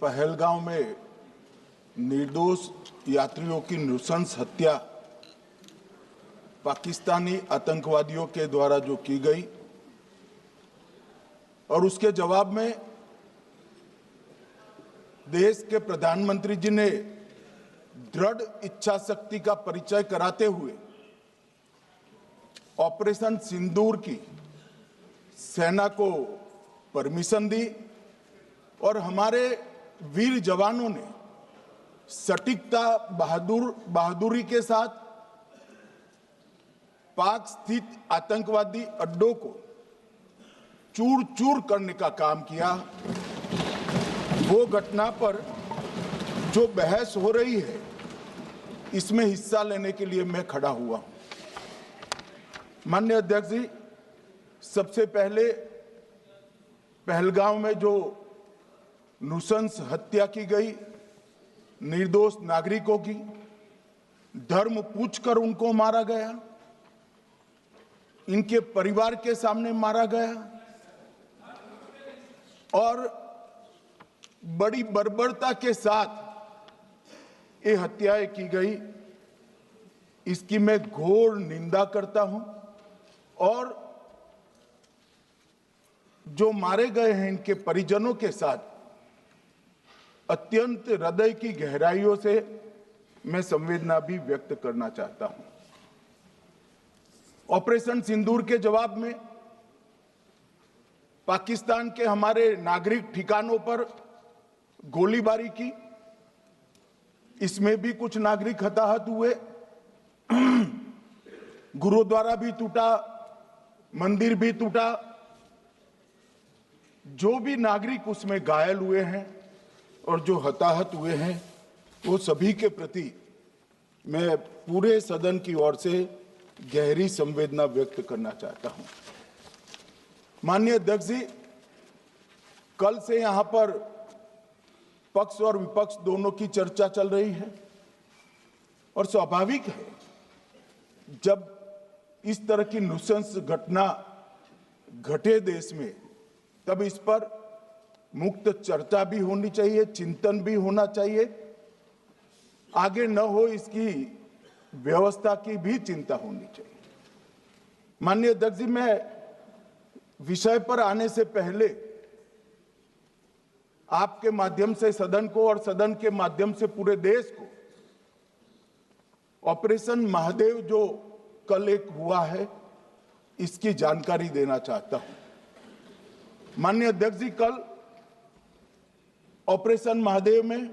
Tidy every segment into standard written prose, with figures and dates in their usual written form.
पहलगांव में निर्दोष यात्रियों की नृशंस हत्या पाकिस्तानी आतंकवादियों के द्वारा जो की गई और उसके जवाब में देश के प्रधानमंत्री जी ने दृढ़ इच्छा शक्ति का परिचय कराते हुए ऑपरेशन सिंदूर की सेना को परमिशन दी और हमारे वीर जवानों ने सटीकता बहादुरी के साथ पाक स्थित आतंकवादी अड्डों को चूर चूर करने का काम किया। वो घटना पर जो बहस हो रही है इसमें हिस्सा लेने के लिए मैं खड़ा हुआ। माननीय अध्यक्ष जी, सबसे पहले पहलगांव में जो नृशंस हत्या की गई निर्दोष नागरिकों की, धर्म पूछकर उनको मारा गया, इनके परिवार के सामने मारा गया और बड़ी बर्बरता के साथ ये हत्याएं की गई, इसकी मैं घोर निंदा करता हूं और जो मारे गए हैं इनके परिजनों के साथ अत्यंत हृदय की गहराइयों से मैं संवेदना भी व्यक्त करना चाहता हूं। ऑपरेशन सिंदूर के जवाब में पाकिस्तान के हमारे नागरिक ठिकानों पर गोलीबारी की, इसमें भी कुछ नागरिक हताहत हुए, गुरुद्वारा भी टूटा, मंदिर भी टूटा, जो भी नागरिक उसमें घायल हुए हैं और जो हताहत हुए हैं वो सभी के प्रति मैं पूरे सदन की ओर से गहरी संवेदना व्यक्त करना चाहता हूं। माननीय अध्यक्ष जी, कल से यहां पर पक्ष और विपक्ष दोनों की चर्चा चल रही है और स्वाभाविक है जब इस तरह की नृशंस घटना घटे देश में तब इस पर मुक्त चर्चा भी होनी चाहिए, चिंतन भी होना चाहिए, आगे न हो इसकी व्यवस्था की भी चिंता होनी चाहिए। माननीय अध्यक्ष जी, मैं विषय पर आने से पहले आपके माध्यम से सदन को और सदन के माध्यम से पूरे देश को ऑपरेशन महादेव जो कल एक हुआ है इसकी जानकारी देना चाहता हूं। माननीय अध्यक्ष जी, कल ऑपरेशन महादेव में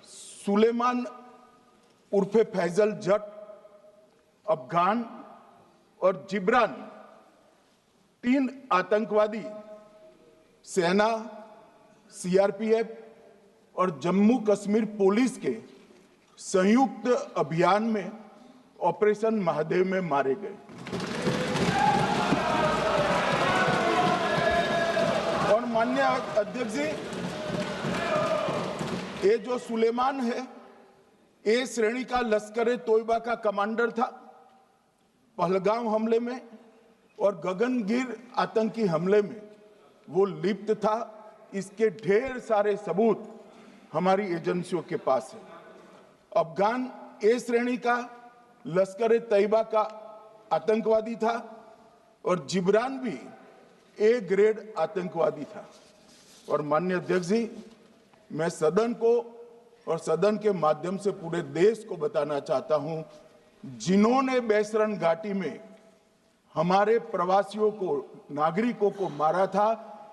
सुलेमान उर्फे फैजल जट, अफगान और जिब्रान, 3 आतंकवादी सेना, सीआरपीएफ और जम्मू कश्मीर पुलिस के संयुक्त अभियान में ऑपरेशन महादेव में मारे गए और माननीय अध्यक्ष जी, ये जो सुलेमान है ए श्रेणी का लश्कर तोयबा का कमांडर था। पहलगाम हमले में और गगनगिर आतंकी हमले में वो लिप्त था। इसके ढेर सारे सबूत हमारी एजेंसियों के पास है। अफगान ए श्रेणी का लश्कर तैयबा का आतंकवादी था और जिब्रान भी ए ग्रेड आतंकवादी था। और माननीय अध्यक्ष जी, मैं सदन को और सदन के माध्यम से पूरे देश को बताना चाहता हूं, जिन्होंने बैसरन घाटी में हमारे प्रवासियों को, नागरिकों को मारा था,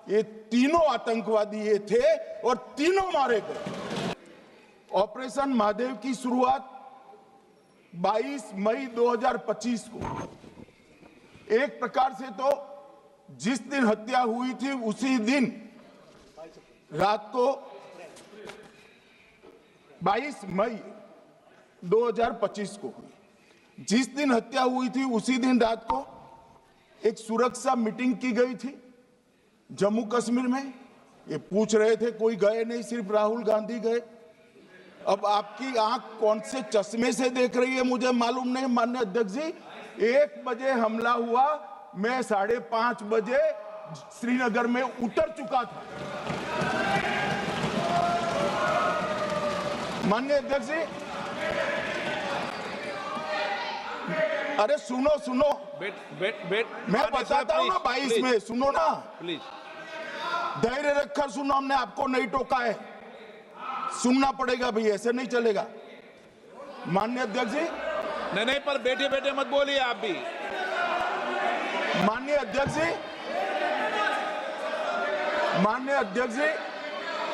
ये तीनों आतंकवादी ये थे और तीनों मारे गए। ऑपरेशन महादेव की शुरुआत 22 मई 2025 को, एक प्रकार से तो जिस दिन हत्या हुई थी उसी दिन रात को 22 मई 2025 को हुई। जिस दिन हत्या हुई थी उसी दिन रात को एक सुरक्षा मीटिंग की गई थी जम्मू कश्मीर में। ये पूछ रहे थे, कोई गए नहीं, सिर्फ राहुल गांधी गए। अब आपकी आंख कौन से चश्मे से देख रही है मुझे मालूम नहीं। माननीय अध्यक्ष जी, 1 बजे हमला हुआ, मैं 5:30 बजे श्रीनगर में उतर चुका था। माननीय अध्यक्ष जी, अरे सुनो सुनो, मैं बताता हूँ ना 22 में, सुनो ना प्लीज। धैर्य रखकर सुनो, हमने आपको नहीं टोका है, सुनना पड़ेगा भाई, ऐसे नहीं चलेगा। माननीय अध्यक्ष जी, नहीं, पर बैठे बैठे मत बोलिए आप भी। माननीय अध्यक्ष जी,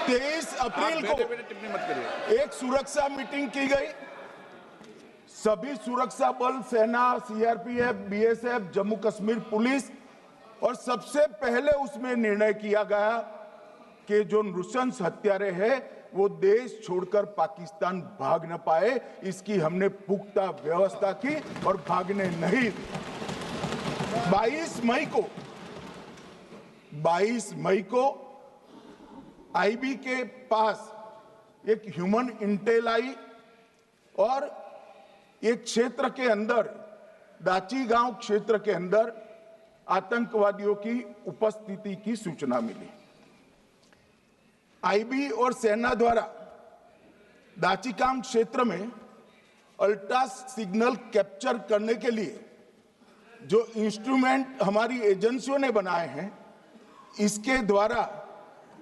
23 अप्रैल को बैठे बैठे टिप्पणी मत करिए। एक सुरक्षा मीटिंग की गई। सभी सुरक्षा बल, सेना, CRPF, BSF, Jammu Kashmir police, और सबसे पहले उसमें निर्णय किया गया कि जो नृशंस हत्यारे हैं वो देश छोड़कर पाकिस्तान भाग न पाए, इसकी हमने पुख्ता व्यवस्था की और भागने नहीं दी। 22 मई को आईबी के पास एक ह्यूमन इंटेल आई और एक क्षेत्र के अंदर, दाची गांव क्षेत्र के अंदर आतंकवादियों की उपस्थिति की सूचना मिली। आईबी और सेना द्वारा दाचीकाम क्षेत्र में अल्ट्रा सिग्नल कैप्चर करने के लिए जो इंस्ट्रूमेंट हमारी एजेंसियों ने बनाए हैं, इसके द्वारा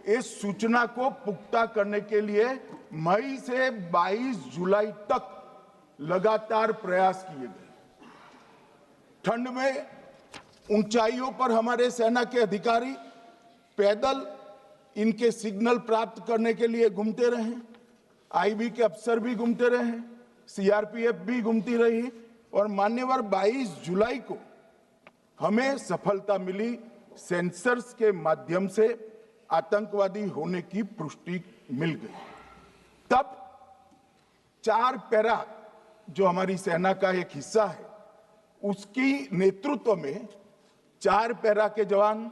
इस सूचना को पुख्ता करने के लिए मई से 22 जुलाई तक लगातार प्रयास किए गए। ठंड में ऊंचाइयों पर हमारे सेना के अधिकारी पैदल इनके सिग्नल प्राप्त करने के लिए घूमते रहे, आईबी के अफसर भी घूमते रहे, सीआरपीएफ भी घूमती रही, और मान्यवर 22 जुलाई को हमें सफलता मिली। सेंसर्स के माध्यम से आतंकवादी होने की पुष्टि मिल गई। तब 4 पैरा जो हमारी सेना का एक हिस्सा है, उसकी नेतृत्व में 4 पैरा के जवान,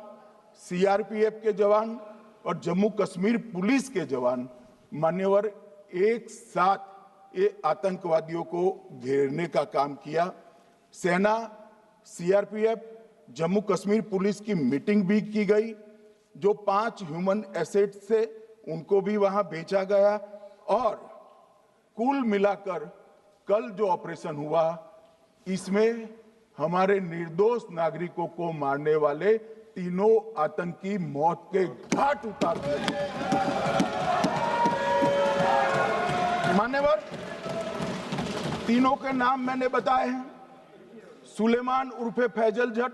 सीआरपीएफ के जवान और जम्मू कश्मीर पुलिस के जवान मान्यवर एक साथ ये आतंकवादियों को घेरने का काम किया। सेना, सीआरपीएफ, जम्मू कश्मीर पुलिस की मीटिंग भी की गई। जो 5 ह्यूमन एसेट्स थे उनको भी वहां बेचा गया, और कुल मिलाकर कल जो ऑपरेशन हुआ, इसमें हमारे निर्दोष नागरिकों को मारने वाले तीनों आतंकी मौत के घाट उतार दिए। मान्यवर, तीनों के नाम मैंने बताए हैं, सुलेमान उर्फे फैजल जट,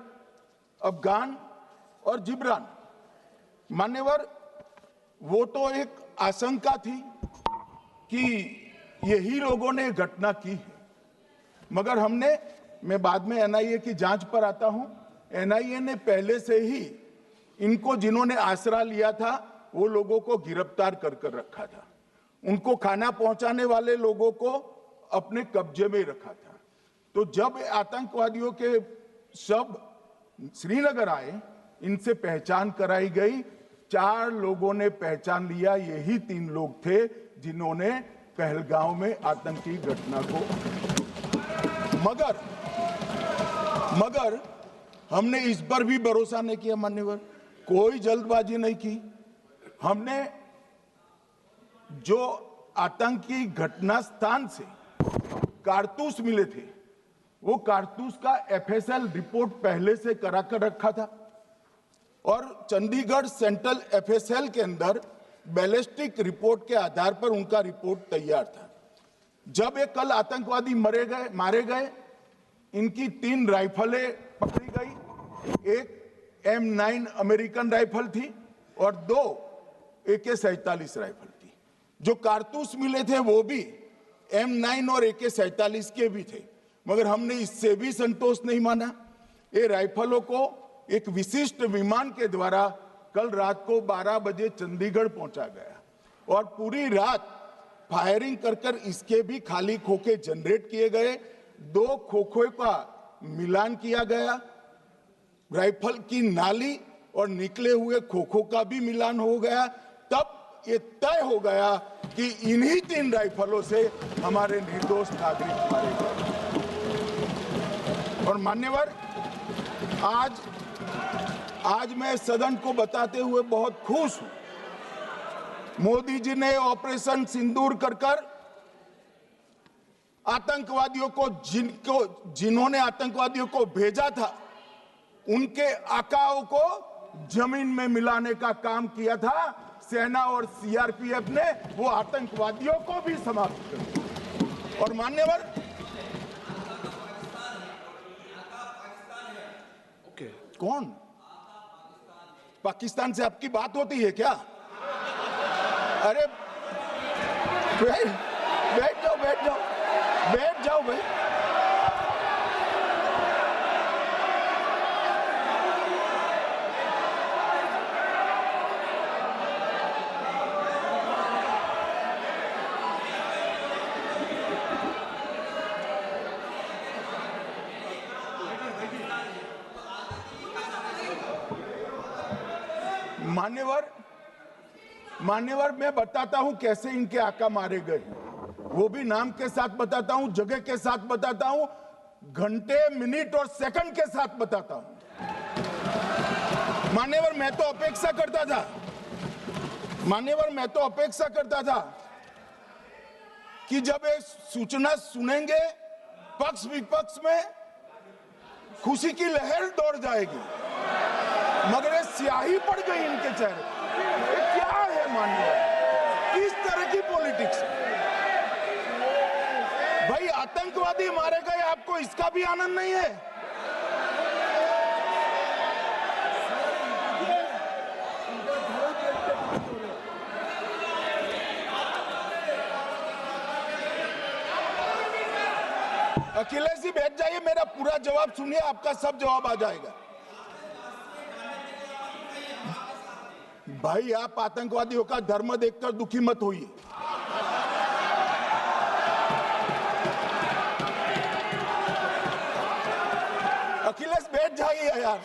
अफगान और जिब्रान। मान्यवर, वो तो एक आशंका थी कि यही लोगों ने घटना की है, मगर मैं बाद में एनआईए की जांच पर आता हूं, एनआईए ने पहले से ही इनको, जिन्होंने आसरा लिया था, वो लोगों को गिरफ्तार कर रखा था। उनको खाना पहुंचाने वाले लोगों को अपने कब्जे में रखा था। तो जब आतंकवादियों के शव श्रीनगर आए, इनसे पहचान कराई गई। 4 लोगों ने पहचान लिया, यही 3 लोग थे जिन्होंने पहलगांव में आतंकी घटना को, मगर हमने इस पर भी भरोसा नहीं किया मान्यवर, कोई जल्दबाजी नहीं की। हमने जो आतंकी घटना स्थान से कारतूस मिले थे, वो कारतूस का एफएसएल रिपोर्ट पहले से करा कर रखा था, और चंडीगढ़ सेंट्रल एफएसएल के अंदर बैलिस्टिक रिपोर्ट के आधार पर उनका रिपोर्ट तैयार था। जब ये कल आतंकवादी मारे गए, इनकी 3 राइफलें पकड़ी गई। एक M9 अमेरिकन राइफल थी और 2 AK-47 राइफल थी। जो कारतूस मिले थे वो भी M9 और AK-47 के भी थे, मगर हमने इससे भी संतोष नहीं माना। ये राइफलों को एक विशिष्ट विमान के द्वारा कल रात को 12 बजे चंडीगढ़ पहुंचा गया, और पूरी रात फायरिंग कर इसके भी खाली खोखे जनरेट किए गए। 2 खोखों का मिलान किया गया, राइफल की नाली और निकले हुए खोखों का भी मिलान हो गया। तब ये तय हो गया कि इन्हीं 3 राइफलों से हमारे निर्दोष नागरिक मारे गए। और मान्यवर, आज मैं सदन को बताते हुए बहुत खुश हूं। मोदी जी ने ऑपरेशन सिंदूर कर आतंकवादियों को जिन्होंने आतंकवादियों को भेजा था उनके आकाओं को जमीन में मिलाने का काम किया था सेना और सीआरपीएफ ने। वो आतंकवादियों को भी समाप्त कर दिया। और मान्यवर, कौन पाकिस्तान से आपकी बात होती है क्या? अरे बैठ जाओ बैठ जाओ बैठ जाओ भाई। मान्यवर मैं बताता हूं कैसे इनके आका मारे गए, वो भी नाम के साथ बताता हूं, जगह के साथ बताता हूं, घंटे मिनट और सेकंड के साथ बताता हूं। मान्यवर मैं तो अपेक्षा करता था कि जब ये सूचना सुनेंगे पक्ष विपक्ष में खुशी की लहर दौड़ जाएगी, मगर ये स्याही पड़ गई इनके चेहरे। ये क्या है मान्यवर, किस तरह की पॉलिटिक्स? भाई आतंकवादी मारे गए, आपको इसका भी आनंद नहीं है? अखिलेश जी बैठ जाइए, मेरा पूरा जवाब सुनिए, आपका सब जवाब आ जाएगा। भाई आप आतंकवादियों का धर्म देखकर दुखी मत होइए। अखिलेश बैठ जाइए यार।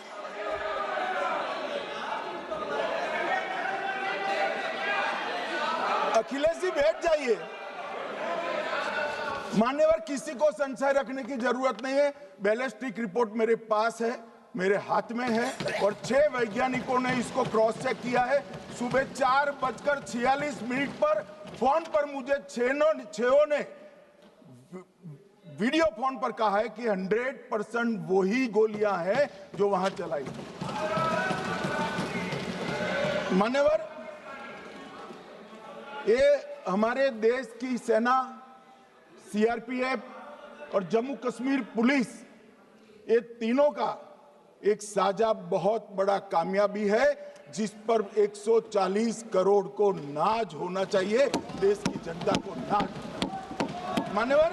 अखिलेश जी बैठ जाइए। मान्यवर किसी को संशय रखने की जरूरत नहीं है, बैलिस्टिक रिपोर्ट मेरे पास है, मेरे हाथ में है, और 6 वैज्ञानिकों ने इसको क्रॉस चेक किया है। सुबह 4:46 पर फोन पर मुझे 6 ने वीडियो फोन पर कहा है कि 100% वही गोलियां हैं जो वहां चलाई। मान्यवर ये हमारे देश की सेना, सीआरपीएफ और जम्मू कश्मीर पुलिस, ये तीनों का एक साझा बहुत बड़ा कामयाबी है, जिस पर 140 करोड़ को नाज होना चाहिए, देश की जनता को नाज। मान्यवर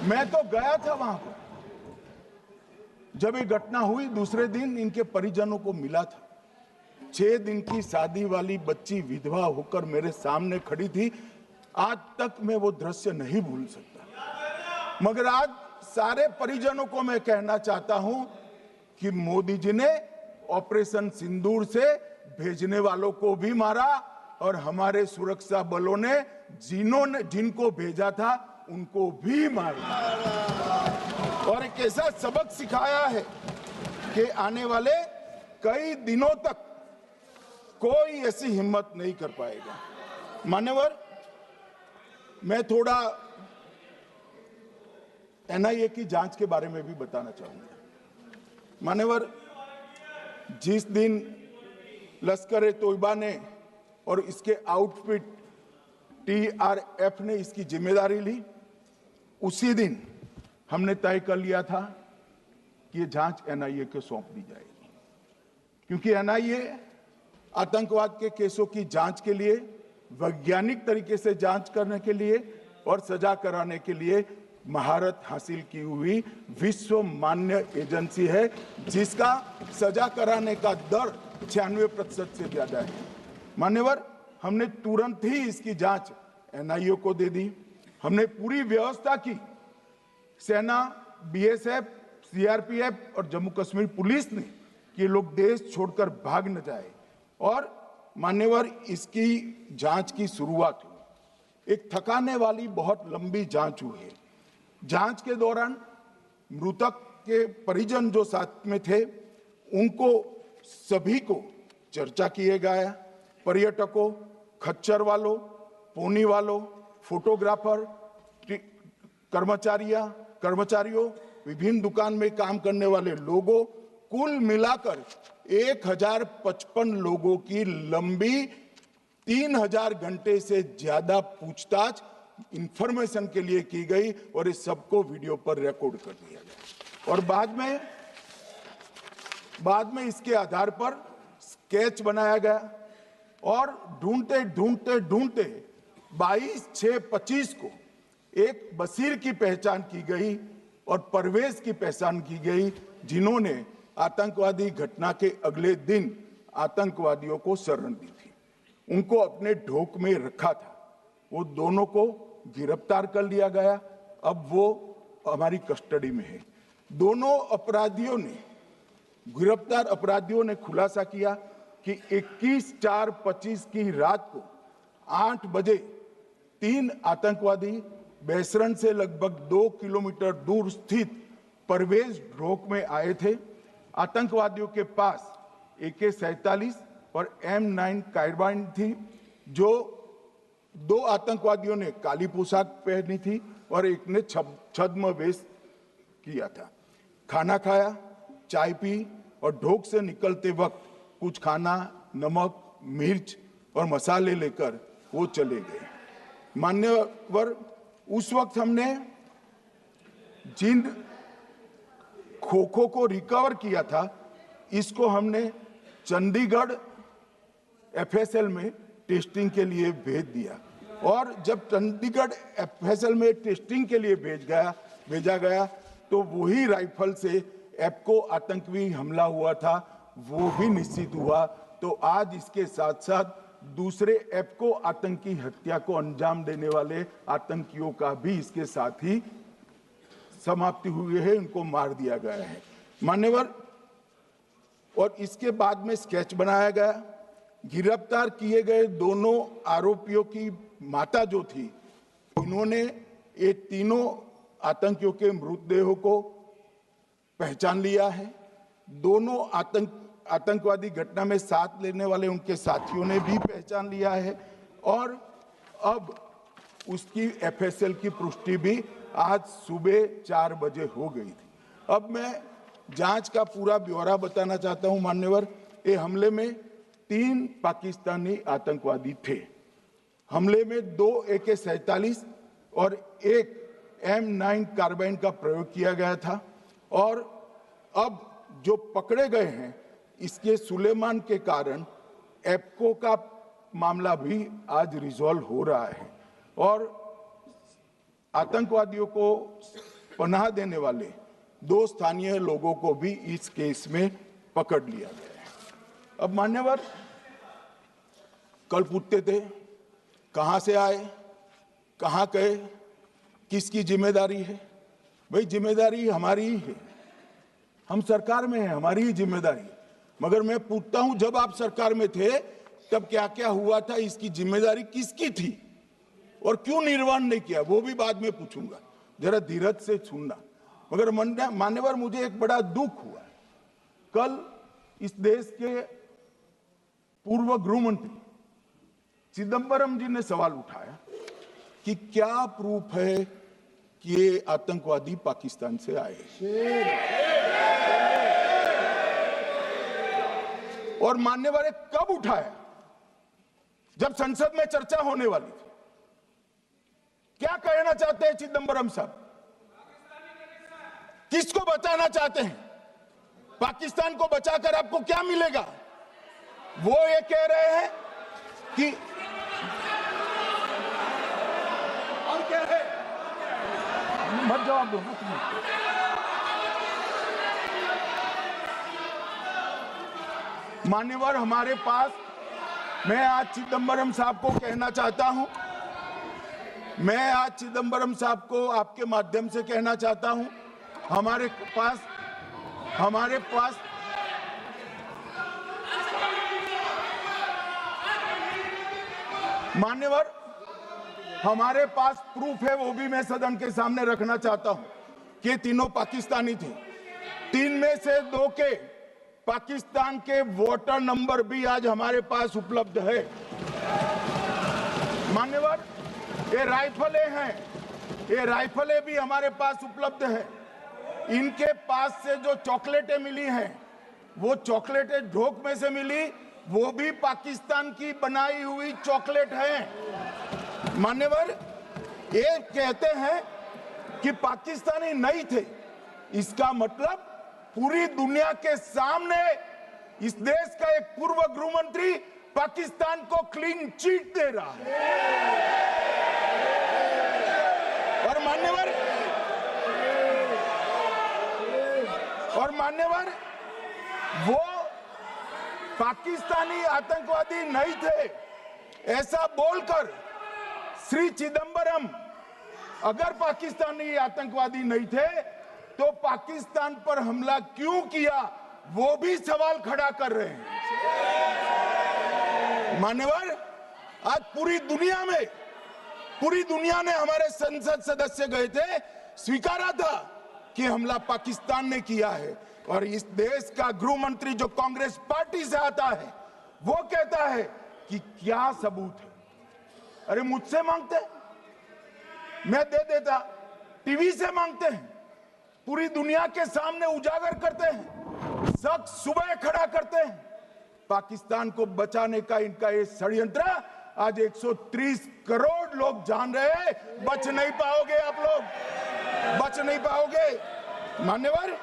मैं तो गया था वहां पर, जब ये घटना हुई दूसरे दिन इनके परिजनों को मिला था। 6 दिन की शादी वाली बच्ची विधवा होकर मेरे सामने खड़ी थी। आज तक मैं वो दृश्य नहीं भूल सकता। मगर आज सारे परिजनों को मैं कहना चाहता हूं कि मोदी जी ने ऑपरेशन सिंदूर से भेजने वालों को भी मारा, और हमारे सुरक्षा बलों ने जिनको भेजा था उनको भी मारा, और एक ऐसा सबक सिखाया है कि आने वाले कई दिनों तक कोई ऐसी हिम्मत नहीं कर पाएगा। मान्यवर मैं थोड़ा एनआईए की जांच के बारे में भी बताना चाहूंगा। मान्यवर जिस दिन लश्कर ए तोयबा ने और इसके आउटफिट टीआरएफ ने इसकी जिम्मेदारी ली, उसी दिन हमने तय कर लिया था कि ये जांच एनआईए को सौंप दी जाएगी, क्योंकि एनआईए आतंकवाद के केसों की जांच के लिए, वैज्ञानिक तरीके से जांच करने के लिए और सजा कराने के लिए महारत हासिल की हुई विश्व मान्य एजेंसी है, जिसका सजा कराने का दर 96% से ज्यादा है। मान्यवर हमने तुरंत ही इसकी जांच एनआईए को दे दी। हमने पूरी व्यवस्था की, सेना, बीएसएफ, सीआरपीएफ और जम्मू कश्मीर पुलिस ने, कि लोग देश छोड़कर भाग न जाए। और मान्यवर इसकी जांच की शुरुआत हुई। एक थकाने वाली बहुत लंबी जांच हुई है। जांच के दौरान मृतक के परिजन जो साथ में थे उनको सभी को चर्चा किए गया, पर्यटकों, खच्चर वालों, पोनी वालों, फोटोग्राफर, कर्मचारियों, विभिन्न दुकान में काम करने वाले लोगों, कुल मिलाकर 1055 लोगों की लंबी 3000 घंटे से ज्यादा पूछताछ इंफॉर्मेशन के लिए की गई और इस सबको वीडियो पर रिकॉर्ड कर दिया गया और बाद में इसके आधार पर स्केच बनाया गया और ढूंढते 22/6/25 को एक बशीर की पहचान की गई और परवेज की पहचान की गई, जिन्होंने आतंकवादी घटना के अगले दिन आतंकवादियों को शरण दी थी। उनको अपने ढोक में रखा था। वो दोनों को गिरफ्तार कर लिया गया। अब वो हमारी कस्टडी में है। दोनों गिरफ्तार अपराधियों ने खुलासा किया कि 21/4/25 की रात को 8 बजे 3 आतंकवादी बेसरण से लगभग 2 किलोमीटर दूर स्थित परवेज ढोक में आए थे। आतंकवादियों के पास AK-47 और M9 कार्बाइन थी। जो 2 आतंकवादियों ने काली पोशाक पहनी थी और एक ने छद्म वेश किया था। खाना खाया, चाय पी और ढोक से निकलते वक्त कुछ खाना, नमक, मिर्च और मसाले लेकर वो चले गए। मान्यवर, उस वक्त हमने जिन खोखो को रिकवर किया था, इसको हमने चंडीगढ़ FSL में टेस्टिंग के लिए भेज दिया और जब चंडीगढ़ FSL में टेस्टिंग के लिए भेजा गया तो वही राइफल से एप्को आतंकी हमला हुआ था, वो भी निश्चित हुआ। तो आज इसके साथ साथ दूसरे एप्को आतंकी हत्या को अंजाम देने वाले आतंकियों का भी इसके साथ ही समाप्ति हुई है, उनको मार दिया गया है। मान्यवर, और इसके बाद में स्केच बनाया गया। गिरफ्तार किए गए दोनों आरोपियों की माता जो थी, इन्होंने ये तीनों आतंकियों के मृतदेहों को पहचान लिया है। दोनों आतंकवादी घटना में साथ लेने वाले उनके साथियों ने भी पहचान लिया है और अब उसकी FSL की पुष्टि भी आज सुबह 4 बजे हो गई थी। अब मैं जांच का पूरा ब्यौरा बताना चाहता हूं। मान्यवर, ये हमले में 3 पाकिस्तानी आतंकवादी थे। हमले में 2 AK-47 और 1 M9 कार्बाइन का प्रयोग किया गया था और अब जो पकड़े गए हैं, इसके सुलेमान के कारण एप्को का मामला भी आज रिजॉल्व हो रहा है और आतंकवादियों को पनाह देने वाले 2 स्थानीय लोगों को भी इस केस में पकड़ लिया गया है। अब मान्यवर, कल पूछते थे कहां से आए, कहां गए, किसकी जिम्मेदारी है। भाई, जिम्मेदारी हमारी ही है। हम सरकार में हैं, हमारी ही जिम्मेदारी है। मगर मैं पूछता हूं, जब आप सरकार में थे तब क्या क्या हुआ था, इसकी जिम्मेदारी किसकी थी और क्यों निर्वहन नहीं किया, वो भी बाद में पूछूंगा। जरा धीरज से सुनना। मगर मान्यवर, मुझे एक बड़ा दुख हुआ। कल इस देश के पूर्व गृह मंत्री चिदंबरम जी ने सवाल उठाया कि क्या प्रूफ है कि ये आतंकवादी पाकिस्तान से आए। और मान्यवर, कब उठाया? जब संसद में चर्चा होने वाली थी। क्या कहना चाहते हैं चिदंबरम साहब? किसको बचाना चाहते हैं? पाकिस्तान को बचाकर आपको क्या मिलेगा? वो ये कह रहे हैं कि और क्या है? मत जवाब दो। मान्यवर, हमारे पास, मैं आज चिदंबरम साहब को कहना चाहता हूं, मैं आज चिदंबरम साहब को आपके माध्यम से कहना चाहता हूं, हमारे मान्यवर, हमारे पास प्रूफ है, वो भी मैं सदन के सामने रखना चाहता हूं कि तीनों पाकिस्तानी थे। 3 में से 2 के पाकिस्तान के वोटर नंबर भी आज हमारे पास उपलब्ध है। मान्यवर, ये राइफलें हैं ये राइफलें भी हमारे पास उपलब्ध है। इनके पास से जो चॉकलेटें मिली हैं, वो चॉकलेटें ढोक में से मिली, वो भी पाकिस्तान की बनाई हुई चॉकलेट है। मान्यवर, ये कहते हैं कि पाकिस्तानी नहीं थे, इसका मतलब पूरी दुनिया के सामने इस देश का एक पूर्व गृह मंत्री पाकिस्तान को क्लीन चिट दे रहा है। और मान्यवर, वो पाकिस्तानी आतंकवादी नहीं थे ऐसा बोलकर श्री चिदंबरम अगर पाकिस्तानी आतंकवादी नहीं थे तो पाकिस्तान पर हमला क्यों किया, वो भी सवाल खड़ा कर रहे हैं। मान्यवर, आज पूरी दुनिया ने हमारे संसद सदस्य गए थे, स्वीकारा था कि हमला पाकिस्तान ने किया है। और इस देश का गृह मंत्री जो कांग्रेस पार्टी से आता है, वो कहता है कि क्या सबूत है। अरे मुझसे मांगते, मैं दे देता। टीवी से मांगते हैं, पूरी दुनिया के सामने उजागर करते हैं, सख्त सुबह खड़ा करते हैं। पाकिस्तान को बचाने का इनका ये षड्यंत्र आज 130 करोड़ लोग जान रहे हैं। बच नहीं पाओगे आप लोग, बच नहीं पाओगे। मान्यवर,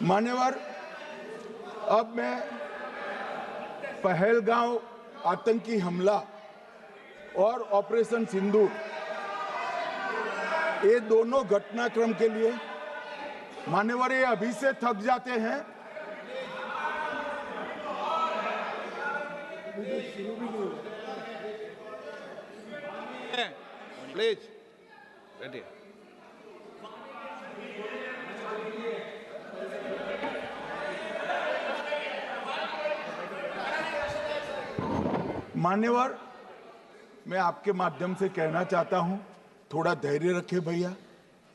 मान्यवर, अब मैं पहलगांव आतंकी हमला और ऑपरेशन सिंदूर, ये दोनों घटनाक्रम के लिए मान्यवर ये अभी से थक जाते हैं। प्लीज बैठिए। मान्यवर, मैं आपके माध्यम से कहना चाहता हूं, थोड़ा धैर्य रखे भैया,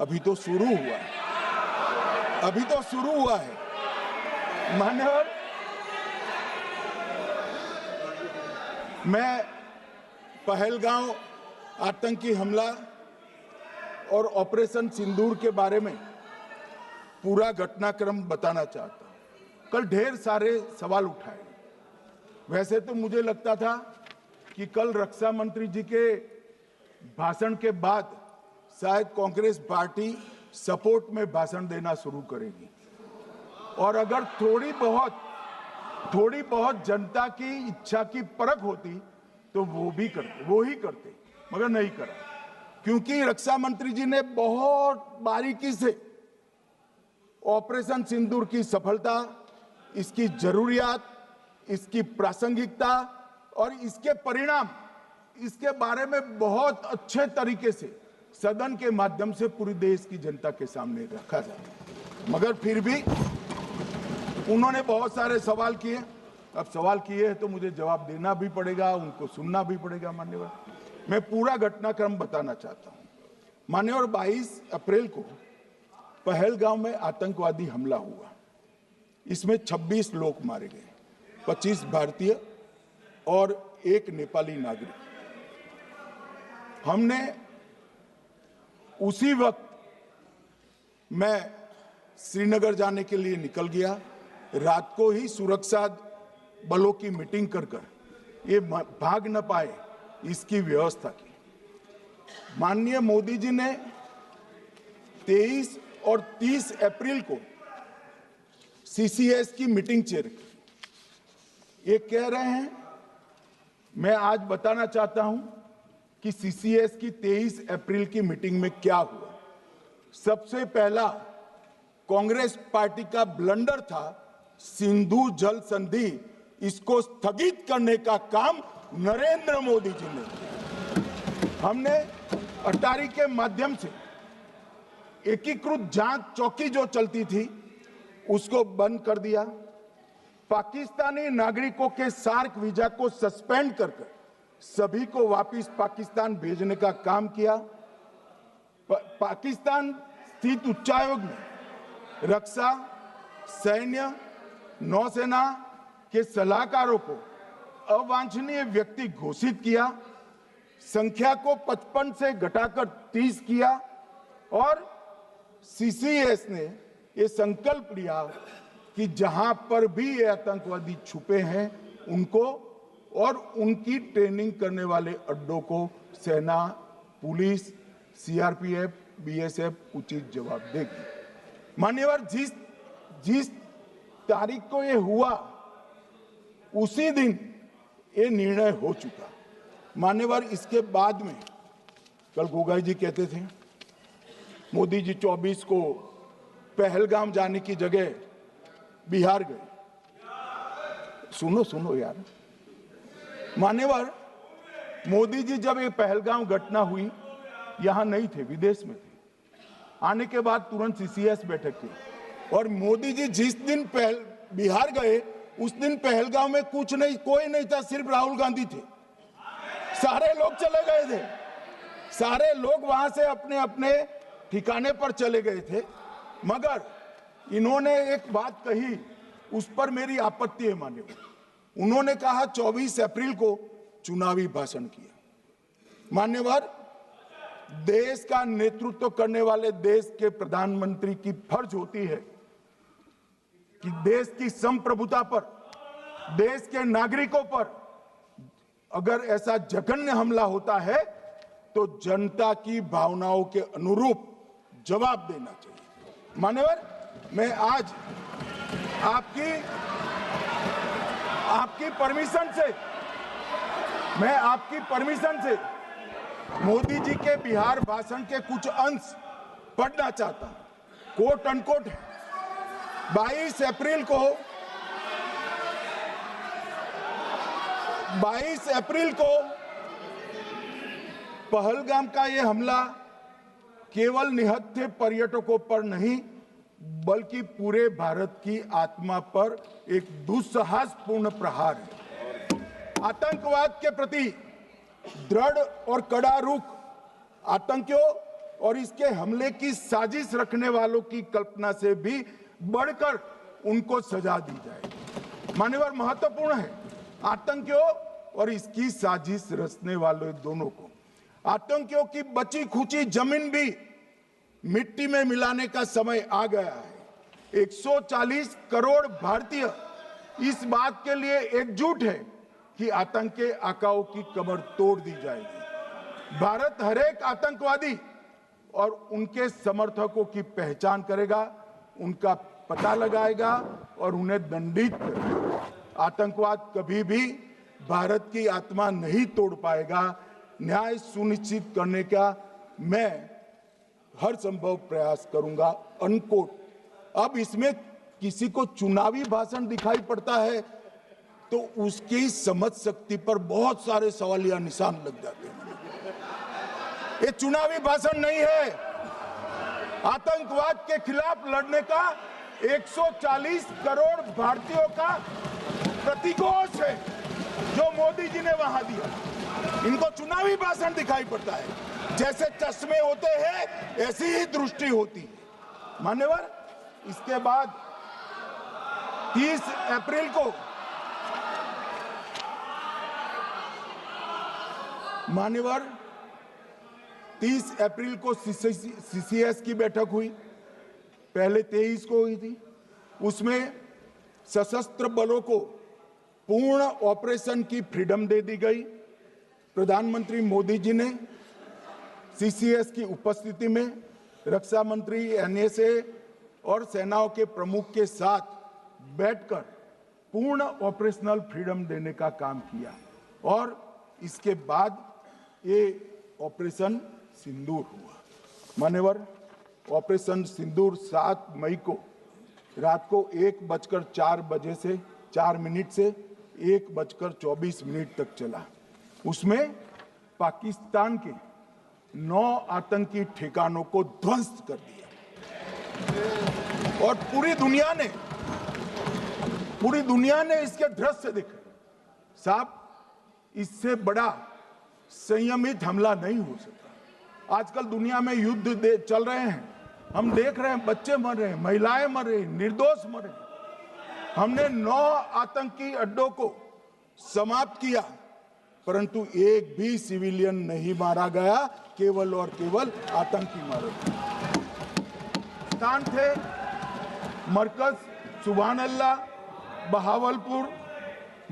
अभी तो शुरू हुआ है, अभी तो शुरू हुआ है। मान्यवर, मैं पहलगांव आतंकी हमला और ऑपरेशन सिंदूर के बारे में पूरा घटनाक्रम बताना चाहता हूं। कल ढेर सारे सवाल उठाए। वैसे तो मुझे लगता था कि कल रक्षा मंत्री जी के भाषण के बाद शायद कांग्रेस पार्टी सपोर्ट में भाषण देना शुरू करेगी और अगर थोड़ी बहुत जनता की इच्छा की परख होती तो वो ही करते, मगर नहीं करा। क्योंकि रक्षा मंत्री जी ने बहुत बारीकी से ऑपरेशन सिंदूर की सफलता, इसकी जरूरियात, इसकी प्रासंगिकता और इसके परिणाम, इसके बारे में बहुत अच्छे तरीके से सदन के माध्यम से पूरी देश की जनता के सामने रखा जाए। मगर फिर भी उन्होंने बहुत सारे सवाल किए। अब सवाल किए हैं तो मुझे जवाब देना भी पड़ेगा, उनको सुनना भी पड़ेगा। मान्यवर, मैं पूरा घटनाक्रम बताना चाहता हूं। मान्यवर, 22 अप्रैल को पहलगांव में आतंकवादी हमला हुआ। इसमें 26 लोग मारे गए, 25 भारतीय और 1 नेपाली नागरिक। हमने उसी वक्त मैं श्रीनगर जाने के लिए निकल गया। रात को ही सुरक्षा बलों की मीटिंग कर ये भाग न पाए इसकी व्यवस्था की। माननीय मोदी जी ने 23 और 30 अप्रैल को CCS की मीटिंग चेयर की। ये कह रहे हैं, मैं आज बताना चाहता हूं कि CCS की 23 अप्रैल की मीटिंग में क्या हुआ। सबसे पहला कांग्रेस पार्टी का ब्लंडर था सिंधु जल संधि, इसको स्थगित करने का काम नरेंद्र मोदी जी ने किया। हमने अटारी के माध्यम से एकीकृत जांच चौकी जो चलती थी उसको बंद कर दिया। पाकिस्तानी नागरिकों के सार्क वीजा को सस्पेंड कर सभी को वापस पाकिस्तान भेजने का काम किया। पाकिस्तान स्थित उच्चायोग ने रक्षा, सैन्य, नौसेना के सलाहकारों को अवांछनीय व्यक्ति घोषित किया, संख्या को 55 से घटाकर 30 किया और सीसीएस ने ये संकल्प लिया कि जहां पर भी ये आतंकवादी छुपे हैं उनको और उनकी ट्रेनिंग करने वाले अड्डों को सेना, पुलिस, सीआरपीएफ, बीएसएफ उचित जवाब देगी। मान्यवर, जिस तारीख को ये हुआ उसी दिन ये निर्णय हो चुका। मान्यवर, इसके बाद में कल गोगाई जी कहते थे मोदी जी 24 को पहलगाम जाने की जगह बिहार गए। सुनो यार, मान्यवर, मोदी जी जब ये पहलगाम घटना हुई यहां नहीं थे, विदेश में थे। आने के बाद तुरंत सीसीएस बैठक की और मोदी जी जिस दिन बिहार गए उस दिन पहलगाम में कुछ नहीं, कोई नहीं था, सिर्फ राहुल गांधी थे। सारे लोग चले गए थे, सारे लोग वहां से अपने अपने ठिकाने पर चले गए थे। मगर इन्होंने एक बात कही, उस पर मेरी आपत्ति है मान्यवर। उन्होंने कहा 24 अप्रैल को चुनावी भाषण किया। मान्यवर, देश का नेतृत्व करने वाले देश के प्रधानमंत्री की फर्ज होती है कि देश की संप्रभुता पर, देश के नागरिकों पर अगर ऐसा जघन्य हमला होता है तो जनता की भावनाओं के अनुरूप जवाब देना चाहिए। मान्यवर, मैं आज आपकी परमिशन से मोदी जी के बिहार भाषण के कुछ अंश पढ़ना चाहता हूं। कोट अनकोट है। 22 अप्रैल को पहलगाम का यह हमला केवल निहत्थे पर्यटकों पर नहीं बल्कि पूरे भारत की आत्मा पर एक दुस्साहसपूर्ण प्रहार है। आतंकवाद के प्रति दृढ़ और कड़ा रुख, आतंकियों और इसके हमले की साजिश रखने वालों की कल्पना से भी बढ़कर उनको सजा दी जाए। मान्यवर, महत्वपूर्ण है आतंकियों और इसकी साजिश रचने वाले दोनों को। आतंकियों की बची खुची जमीन भी मिट्टी में मिलाने का समय आ गया है। 140 करोड़ भारतीय इस बात के लिए एकजुट है कि आतंक के आकाओं की कमर तोड़ दी जाएगी। भारत हरेक आतंकवादी और उनके समर्थकों की पहचान करेगा, उनका पता लगाएगा और उन्हें दंडित करेगा। आतंकवाद कभी भी भारत की आत्मा नहीं तोड़ पाएगा। न्याय सुनिश्चित करने का मैं हर संभव प्रयास करूंगा। अनकोट। अब इसमें किसी को चुनावी भाषण दिखाई पड़ता है तो उसकी समझ शक्ति पर बहुत सारे सवालिया निशान लग जाते हैं। ये चुनावी भाषण नहीं है, आतंकवाद के खिलाफ लड़ने का 140 करोड़ भारतीयों का प्रतिघोष है जो मोदी जी ने वहां दिया। इनको चुनावी भाषण दिखाई पड़ता है। जैसे चश्मे होते हैं ऐसी ही दृष्टि होती है। मान्यवर, इसके बाद 30 अप्रैल को मान्यवर 30 अप्रैल को सीसीएस की बैठक हुई। पहले 23 को हुई थी। उसमें सशस्त्र बलों को पूर्ण ऑपरेशन की फ्रीडम दे दी गई। प्रधानमंत्री मोदी जी ने सीसीएस की उपस्थिति में रक्षा मंत्री, एनएसए और सेनाओं के प्रमुख के साथ बैठकर पूर्ण ऑपरेशनल फ्रीडम देने का काम किया और इसके बाद ये ऑपरेशन सिंदूर हुआ। मान्यवर, ऑपरेशन सिंदूर 7 मई को रात को 1:04 से 1:24 तक चला। उसमें पाकिस्तान के 9 आतंकी ठिकानों को ध्वस्त कर दिया और पूरी दुनिया ने इसके दृश्य देखे। साहब, इससे बड़ा संयमित हमला नहीं हो सकता। आजकल दुनिया में युद्ध चल रहे हैं, हम देख रहे हैं, बच्चे मर रहे हैं, महिलाएं मर रही, निर्दोष मर रहे। हमने 9 आतंकी अड्डों को समाप्त किया, परंतु एक भी सिविलियन नहीं मारा गया, केवल और केवल आतंकी मारे गए। स्थान थे मरकज सुभान अल्लाह बहावलपुर,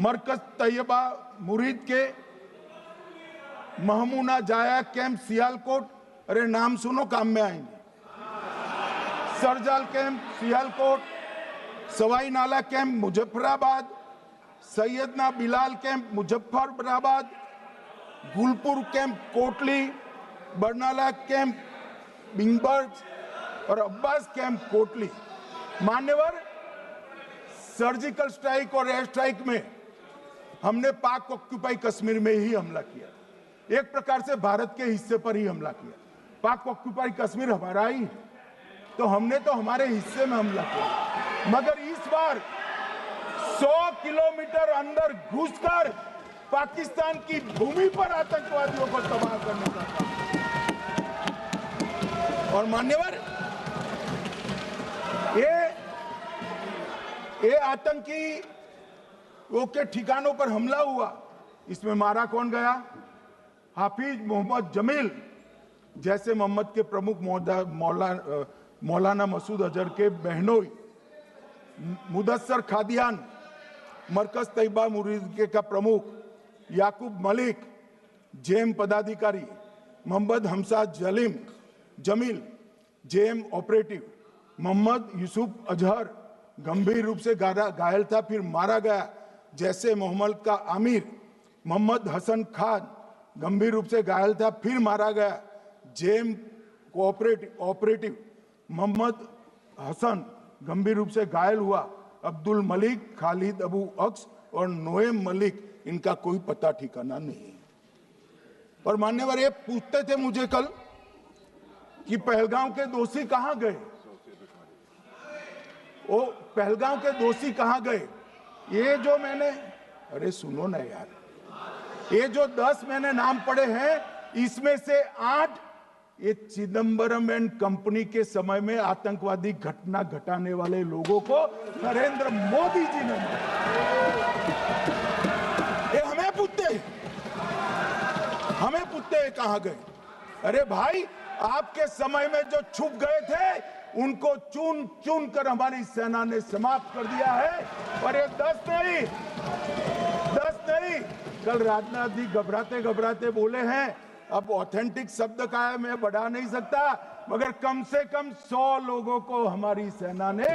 मरकज तैयबा मुरीद के, महमूना जाया कैंप सियालकोट, अरे नाम सुनो काम में आएंगे, सरजाल camp Sialkot, Sawai Nala camp Muzaffarabad, Syedna Bilal camp Muzaffarabad, Gulpur camp Kotli, Barnala camp Bhimber और अब्बास कैंप कोटली। मान्यवर, सर्जिकल स्ट्राइक और एयर स्ट्राइक में हमने पाक ऑक्यूपाई कश्मीर में ही हमला किया, एक प्रकार से भारत के हिस्से पर ही हमला किया। पाक ऑक्यूपाई कश्मीर हमारा ही है, तो हमने तो हमारे हिस्से में हमला किया, मगर इस बार 100 किलोमीटर अंदर घुसकर पाकिस्तान की भूमि पर आतंकवादियों को तबाह करने का काम। और मान्यवर, ये आतंकी के ठिकानों पर हमला हुआ, इसमें मारा कौन गया? हाफिज मोहम्मद जमील जैसे मोहम्मद के प्रमुख मौलाना मसूद अजहर के बहनोई, मुदस्सर खादियान मरकज तैयबा मुरीद का प्रमुख, याकूब मलिक जेएम पदाधिकारी, मोहम्मद हमसा जमील जेएम ऑपरेटिव, मोहम्मद यूसुफ अजहर गंभीर रूप से घायल था फिर मारा गया, जैसे मोहम्मद का आमिर मोहम्मद हसन खान गंभीर रूप से घायल था फिर मारा गया, जेएम ऑपरेटिव मोहम्मद हसन गंभीर रूप से घायल हुआ, अब्दुल मलिक, खालिद अबू अक्स और नोएम मलिक, इनका कोई पता ठिकाना नहीं। और मान्यवर, ये पूछते थे मुझे कल कि पहलगांव के दोषी कहां गए, वो पहलगांव के दोषी कहां गए? ये जो मैंने, अरे सुनो ना यार, ये जो 10 मैंने नाम पढ़े हैं, इसमें से 8 ये चिदंबरम एंड कंपनी के समय में आतंकवादी घटना घटाने वाले लोगों को नरेंद्र मोदी जी ने मारा। ये हमें पूछते हैं कहां गए? अरे भाई, आपके समय में जो छुप गए थे उनको चुन चुन कर हमारी सेना ने समाप्त कर दिया है। और ये 10 नहीं, कल राजनाथ जी घबराते बोले हैं, अब ऑथेंटिक शब्द का है, मैं बढ़ा नहीं सकता, मगर कम से कम 100 लोगों को हमारी सेना ने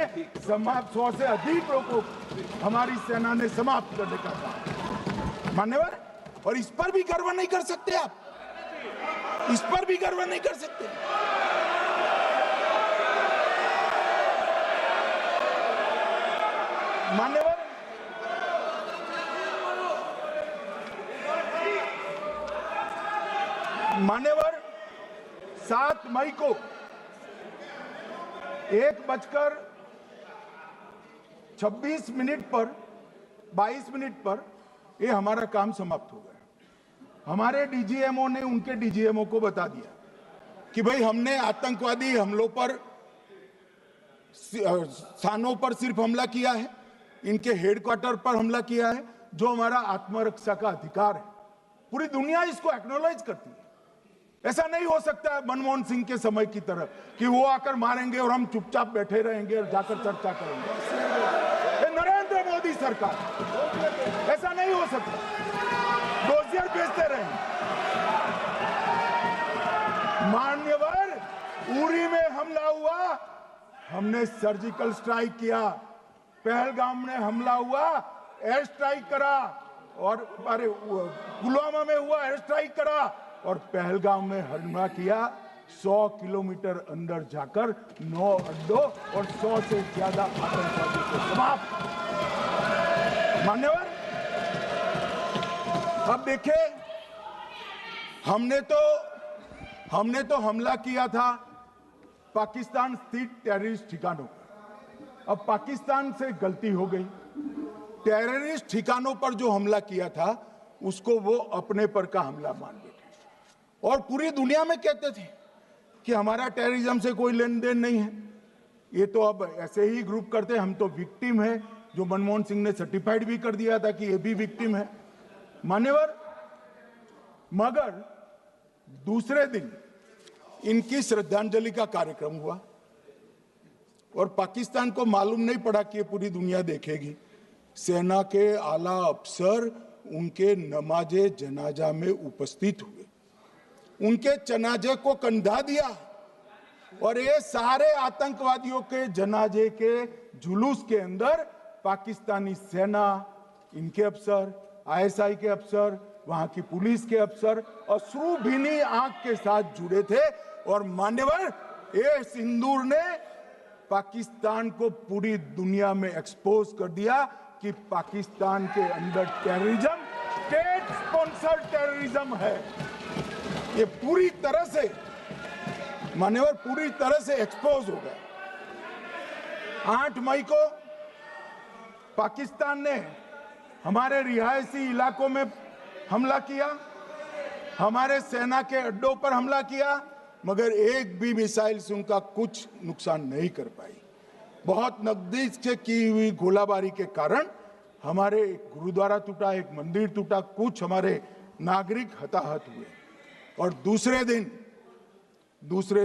समाप्त, 100 से अधिक लोगों को हमारी सेना ने समाप्त करने का काम। मान्यवर, और इस पर भी गर्व नहीं कर सकते आप, इस पर भी गर्व नहीं कर सकते। मान्यवर, 7 मई को 1:26 पर 22 मिनट पर ये हमारा काम समाप्त हो गया। हमारे डीजीएमओ ने उनके डीजीएमओ को बता दिया कि भाई, हमने आतंकवादी हमलों पर स्थानों पर सिर्फ हमला किया है, इनके हेडक्वार्टर पर हमला किया है, जो हमारा आत्मरक्षा का अधिकार है। पूरी दुनिया इसको एक्नॉलेज करती है। ऐसा नहीं हो सकता है मनमोहन सिंह के समय की तरह कि वो आकर मारेंगे और हम चुपचाप बैठे रहेंगे और जाकर चर्चा करेंगे। ये नरेंद्र मोदी सरकार, ऐसा नहीं हो सकता। डोजियर भेजते रहेंगे। मान्यवर, उरी में हमला हुआ, हमने सर्जिकल स्ट्राइक किया। पहलगाम में हमला हुआ, एयर स्ट्राइक करा, और अरे पुलवामा में हुआ, एयर स्ट्राइक करा, और पहलगाम में हमला किया। 100 किलोमीटर अंदर जाकर 9 अड्डों और 100 से ज्यादा आतंकवादियों को समाप्त। मान्यवर, अब देखें हमने तो हमला किया था पाकिस्तान स्थित टेररिस्ट ठिकानों पर। अब पाकिस्तान से गलती हो गई, टेररिस्ट ठिकानों पर जो हमला किया था उसको वो अपने पर का हमला मान बैठे और पूरी दुनिया में कहते थे कि हमारा टेररिज्म से कोई लेन देन नहीं है। ये तो अब ऐसे ही ग्रुप करते, हम तो विक्टिम है, जो मनमोहन सिंह ने सर्टिफाइड भी कर दिया था कि ये भी विक्टिम है। मान्यवर, मगर दूसरे दिन इनकी श्रद्धांजलि का कार्यक्रम हुआ और पाकिस्तान को मालूम नहीं पड़ा कि ये पूरी दुनिया देखेगी। सेना के आला अफसर उनके नमाजे जनाजा में उपस्थित हुए, उनके जनाजे को कंधा दिया और ये सारे आतंकवादियों के जनाजे के जुलूस के अंदर पाकिस्तानी सेना, इनके अफसर, आईएसआई के अफसर, वहां की पुलिस के अफसर अश्रुभीनी आंख के साथ जुड़े थे। और मान्यवर, ये सिंदूर ने पाकिस्तान को पूरी दुनिया में एक्सपोज कर दिया कि पाकिस्तान के अंदर टेररिज्म स्टेट स्पॉन्सर्ड टेररिज्म है। ये पूरी तरह से मान्यवर पूरी तरह से एक्सपोज हो गया। 8 मई को पाकिस्तान ने हमारे रिहायशी इलाकों में हमला किया, हमारे सेना के अड्डों पर हमला किया, मगर एक भी मिसाइल से उनका कुछ नुकसान नहीं कर पाई। बहुत नजदीक से की हुई गोलाबारी के कारण हमारे एक गुरुद्वारा टूटा, एक मंदिर टूटा, कुछ हमारे नागरिक हताहत हुए। और दूसरे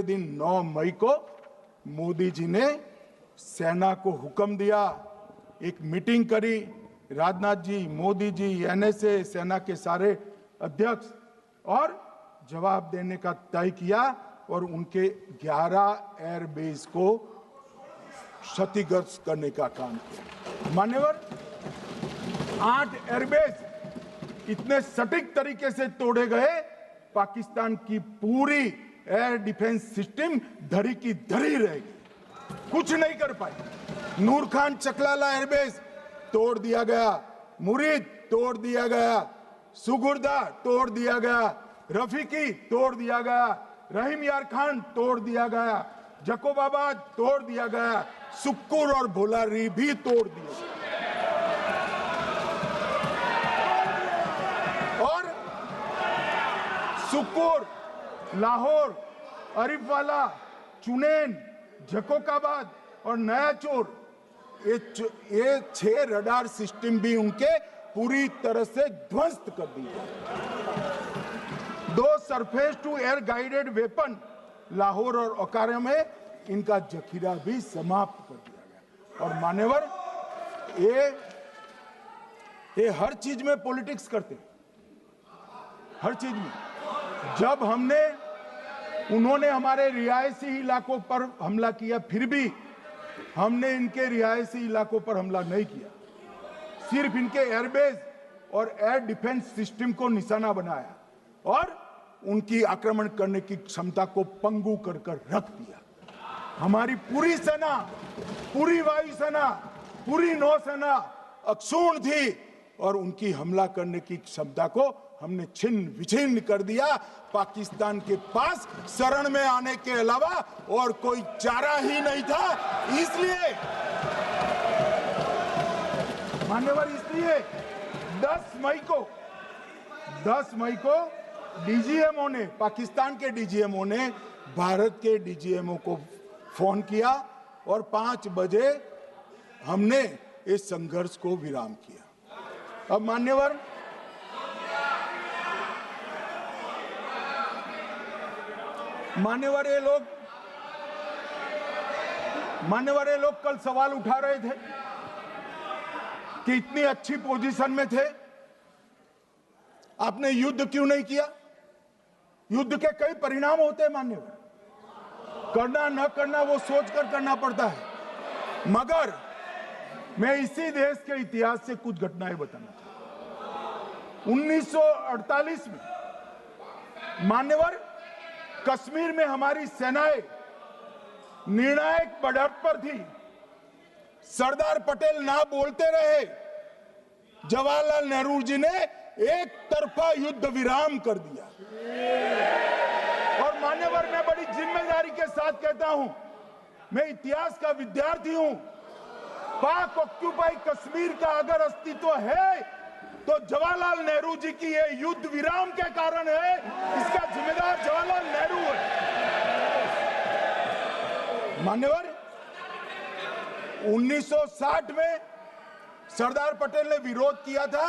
दिन 9 मई को मोदी जी ने सेना को हुक्म दिया, एक मीटिंग करी, राजनाथ जी, मोदी जी, एनएसए, सेना के सारे अध्यक्ष, और जवाब देने का तय किया और उनके 11 एयरबेस को क्षतिग्रस्त करने का काम किया। मान्यवर, 8 एयरबेस इतने सटीक तरीके से तोड़े गए, पाकिस्तान की पूरी एयर डिफेंस सिस्टम धरी की धरी रहेगी, कुछ नहीं कर पाई। नूर खान चकलाला एयरबेस तोड़ दिया गया, मुरीद तोड़ दिया गया, सुगुर्दा तोड़ दिया गया, रफीकी तोड़ दिया गया, रहीम यार खान तोड़ दिया गया, जकोबाबाद तोड़ दिया गया, सुक्कुर और भोलारी भी तोड़ दिया। और सुक्कुर, लाहौर, अरिफवाला, चुनेन, जकोकाबाद और नया चोर, ये 6 रडार सिस्टम भी उनके पूरी तरह से ध्वस्त कर दिए। 2 surface to air guided weapon Lahore और ओकारा में इनका जखीरा भी समाप्त कर दिया गया। और मान्यवर, ये हर चीज में पॉलिटिक्स करते हैं, हर चीज में। जब उन्होंने हमारे रिहायशी इलाकों पर हमला किया, फिर भी हमने इनके रिहायशी इलाकों पर हमला नहीं किया, सिर्फ इनके एयरबेस और एयर डिफेंस सिस्टम को निशाना बनाया और उनकी आक्रमण करने की क्षमता को पंगु कर रख दिया। हमारी पूरी सेना, पूरी वायुसेना, पूरी नौसेना अक्षुण्ण थी और उनकी हमला करने की क्षमता को हमने छिन्न विछिन्न कर दिया। पाकिस्तान के पास शरण में आने के अलावा और कोई चारा ही नहीं था। इसलिए मान्यवर, इसलिए 10 मई को डीजीएमओ ने, पाकिस्तान के डीजीएमओ ने भारत के डीजीएमओ को फोन किया और 5 बजे हमने इस संघर्ष को विराम किया। अब मान्यवर, ये लोग कल सवाल उठा रहे थे कि इतनी अच्छी पोजीशन में थे, आपने युद्ध क्यों नहीं किया? युद्ध के कई परिणाम होते हैं मान्यवर, करना न करना वो सोचकर करना पड़ता है। मगर मैं इसी देश के इतिहास से कुछ घटनाएं बताना चाहता हूं। 1948 में मान्यवर, कश्मीर में हमारी सेनाएं निर्णायक बढ़त पर थी। सरदार पटेल ना बोलते रहे, जवाहरलाल नेहरू जी ने एक तरफा युद्ध विराम कर दिया। और मान्यवर, मैं बड़ी जिम्मेदारी के साथ कहता हूं, मैं इतिहास का विद्यार्थी हूं, पाक ऑक्यूपाई कश्मीर का अगर अस्तित्व है तो जवाहरलाल नेहरू जी की ये युद्ध विराम के कारण है। इसका जिम्मेदार जवाहरलाल नेहरू है। मान्यवर, 1960 में सरदार पटेल ने विरोध किया था,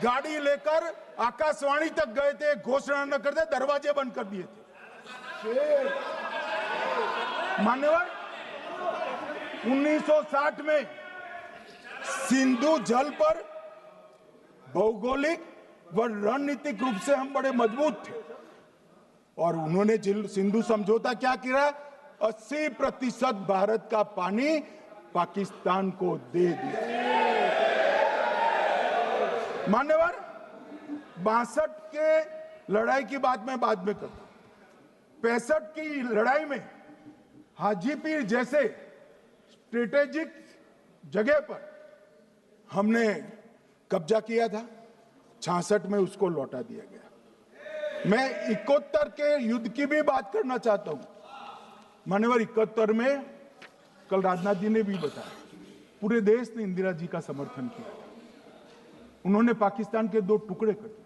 गाड़ी लेकर आकाशवाणी तक गए थे, घोषणा न करते दरवाजे बंद कर दिए थे। मान्यवर, 1960 में सिंधु जल पर भौगोलिक व रणनीतिक रूप से हम बड़े मजबूत थे और उन्होंने सिंधु समझौता क्या किया, 80% भारत का पानी पाकिस्तान को दे दिया। मान्यवर, 62 के लड़ाई की बात मैं बाद में करता हूं। 65 की लड़ाई में हाजीपीर जैसे स्ट्रेटेजिक जगह पर हमने कब्जा किया था, 66 में उसको लौटा दिया गया। मैं 71 के युद्ध की भी बात करना चाहता हूं। मान्यवर, 71 में कल राजनाथ जी ने भी बताया, पूरे देश ने इंदिरा जी का समर्थन किया। उन्होंने पाकिस्तान के 2 टुकड़े कर दिए।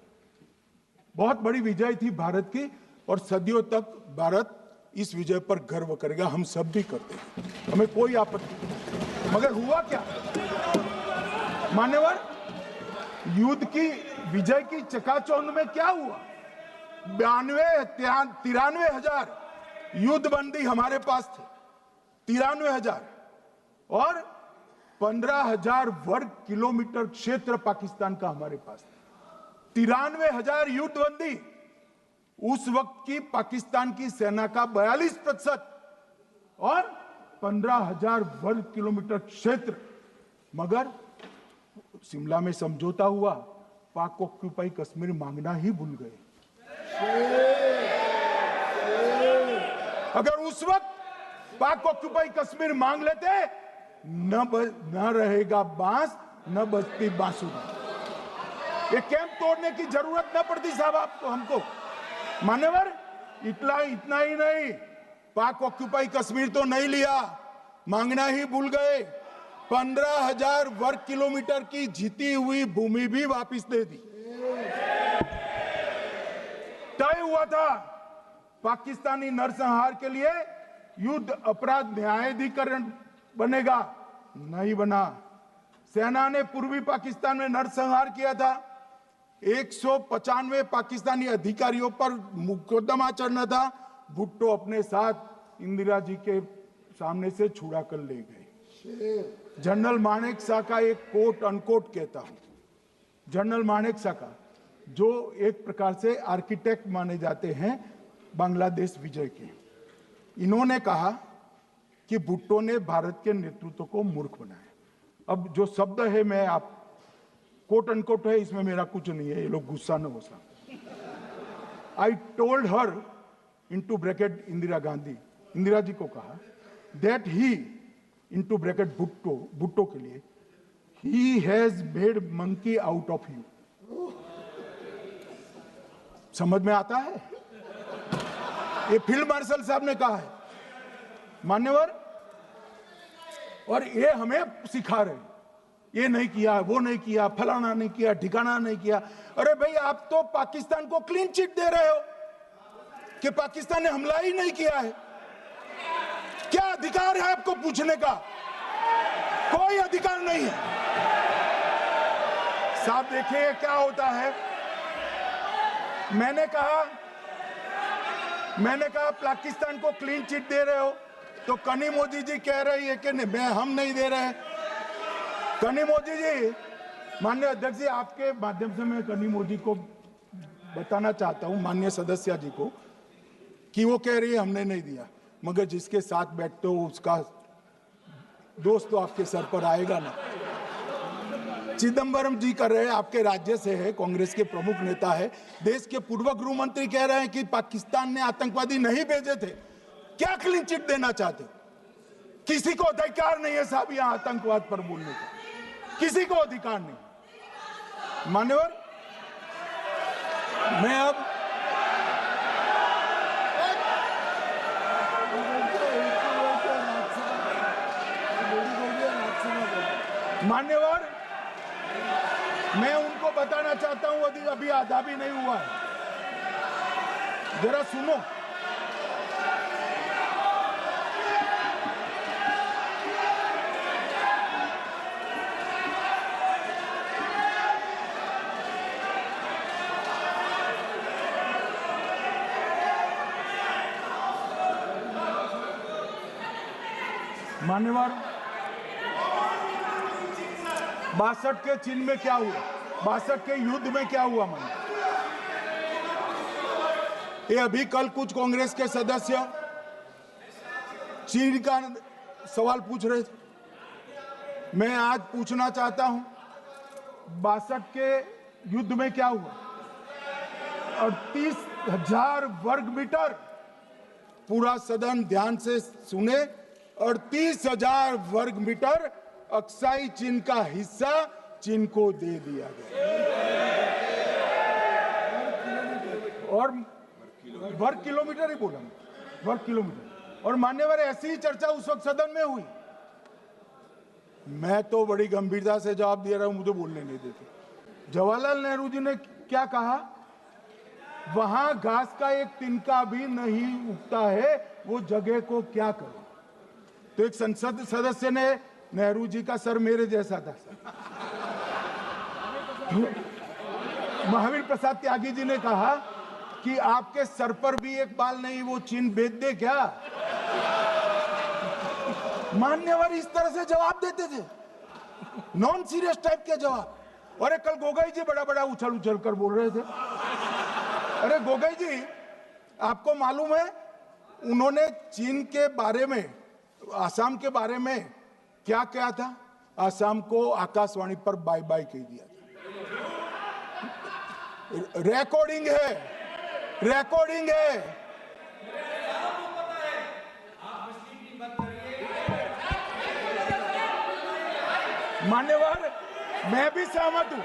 बहुत बड़ी विजय थी भारत की और सदियों तक भारत इस विजय पर गर्व करेगा। हम सब भी करते हैं, हमें कोई आपत्ति नहीं। मगर हुआ क्या मान्यवर, युद्ध की विजय की चकाचौंध में क्या हुआ? 93 हजार युद्धबंदी हमारे पास थे, 93 हजार, और 15,000 वर्ग किलोमीटर क्षेत्र पाकिस्तान का हमारे पास था। 93 हजार युद्धबंदी, उस वक्त की पाकिस्तान की सेना का 42% और 15,000 वर्ग किलोमीटर क्षेत्र। मगर शिमला में समझौता हुआ, पाक ऑक्यूपाई कश्मीर मांगना ही भूल गए। अगर उस वक्त पाक ऑक्यूपाई कश्मीर मांग लेते, न रहेगा बांस, न बजती बांसुरी। ये कैंप तोड़ने की जरूरत न पड़ती साहब आपको, हमको। मान्यवर, इतना ही नहीं, पाक ऑक्यूपाई कश्मीर तो नहीं लिया, मांगना ही भूल गए। 15,000 वर्ग किलोमीटर की जीती हुई भूमि भी वापस दे दी। तय हुआ था पाकिस्तानी नरसंहार के लिए युद्ध अपराध न्यायाधिकरण बनेगा, नहीं बना। सेना ने पूर्वी पाकिस्तान में नरसंहार किया था। 195 पाकिस्तानी अधिकारियों पर मुकदमा चढ़ना था। भुट्टो अपने साथ इंदिरा जी के सामने से छुड़ा कर ले गए। जनरल मानेक शॉ का एक कोट अनकोट कहता हूं, जनरल मानेक शॉ का, जो एक प्रकार से आर्किटेक्ट माने जाते हैं बांग्लादेश विजय के, इन्होंने कहा कि भुट्टो ने भारत के नेतृत्व को मूर्ख बनाया। अब जो शब्द है, मैं आप कोट अनकोट है, इसमें मेरा कुछ नहीं है, ये लोग गुस्सा न हो सकते। I told her, into bracket Indira Gandhi, Indira ji को कहा, that he, into bracket Bhutto के लिए, he has made monkey out of you. समझ में आता है? ये फील्ड मार्शल साहब ने कहा है मान्यवर, और ये हमें सिखा रहे, ये नहीं किया, वो नहीं किया, फलाना नहीं किया, ठिकाना नहीं किया। अरे भाई, आप तो पाकिस्तान को क्लीन चिट दे रहे हो कि पाकिस्तान ने हमला ही नहीं किया है। क्या अधिकार है आपको पूछने का? कोई अधिकार नहीं है साहब। देखिए क्या होता है, मैंने कहा पाकिस्तान को क्लीन चिट दे रहे हो, तो कनी मोदी जी कह रही है कि नहीं, हम नहीं दे रहे हैं। कनी मोदी जी, माननीय अध्यक्ष जी, आपके माध्यम से मैं कनी मोदी को बताना चाहता हूं, माननीय सदस्य जी को, कि वो कह रही है हमने नहीं दिया, मगर जिसके साथ बैठते हो उसका दोस्त तो आपके सर पर आएगा ना। चिदंबरम जी कर रहे हैं, आपके राज्य से है, कांग्रेस के प्रमुख नेता है, देश के पूर्व गृह मंत्री कह रहे हैं कि पाकिस्तान ने आतंकवादी नहीं भेजे थे। क्या क्लीन चिट देना चाहते? किसी को अधिकार नहीं है साहब यहां आतंकवाद पर बोलने का, किसी को अधिकार नहीं। मान्यवर, मैं अब मान्यवर, मैं उनको बताना चाहता हूं अभी आधा भी नहीं हुआ है, जरा सुनो। मान्यवर, 62 के चिन्ह में क्या हुआ, 62 के युद्ध में क्या हुआ? मान्य, ये अभी कल कुछ कांग्रेस के सदस्य चीन का सवाल पूछ रहे थे, मैं आज पूछना चाहता हूं 62 के युद्ध में क्या हुआ? 38,000 वर्ग मीटर, पूरा सदन ध्यान से सुने, 38,000 वर्ग मीटर अक्साई चीन का हिस्सा चीन को दे दिया गया। और वर्ग किलोमीटर ही बोला, वर्ग किलोमीटर। और मान्यवर, ऐसी ही चर्चा उस वक्त सदन में हुई। मैं तो बड़ी गंभीरता से जवाब दे रहा हूं, मुझे बोलने नहीं देते। जवाहरलाल नेहरू जी ने क्या कहा? वहां घास का एक तिनका भी नहीं उगता है, वो जगह को क्या करे? तो एक संसद सदस्य ने, नेहरू जी का सर मेरे जैसा था, महावीर प्रसाद त्यागी जी ने कहा कि आपके सर पर भी एक बाल नहीं, वो चीन बेच दे क्या? मान्यवर इस तरह से जवाब देते थे, नॉन सीरियस टाइप के जवाब। और कल गोगोई जी बड़ा बड़ा उछल उछल कर बोल रहे थे। अरे गोगोई जी, आपको मालूम है उन्होंने चीन के बारे में, आसाम के बारे में क्या कहा था? आसाम को आकाशवाणी पर बाय बाय कह दिया था। रिकॉर्डिंग है, रिकॉर्डिंग है। मान्यवर, मैं भी सहमत हूं,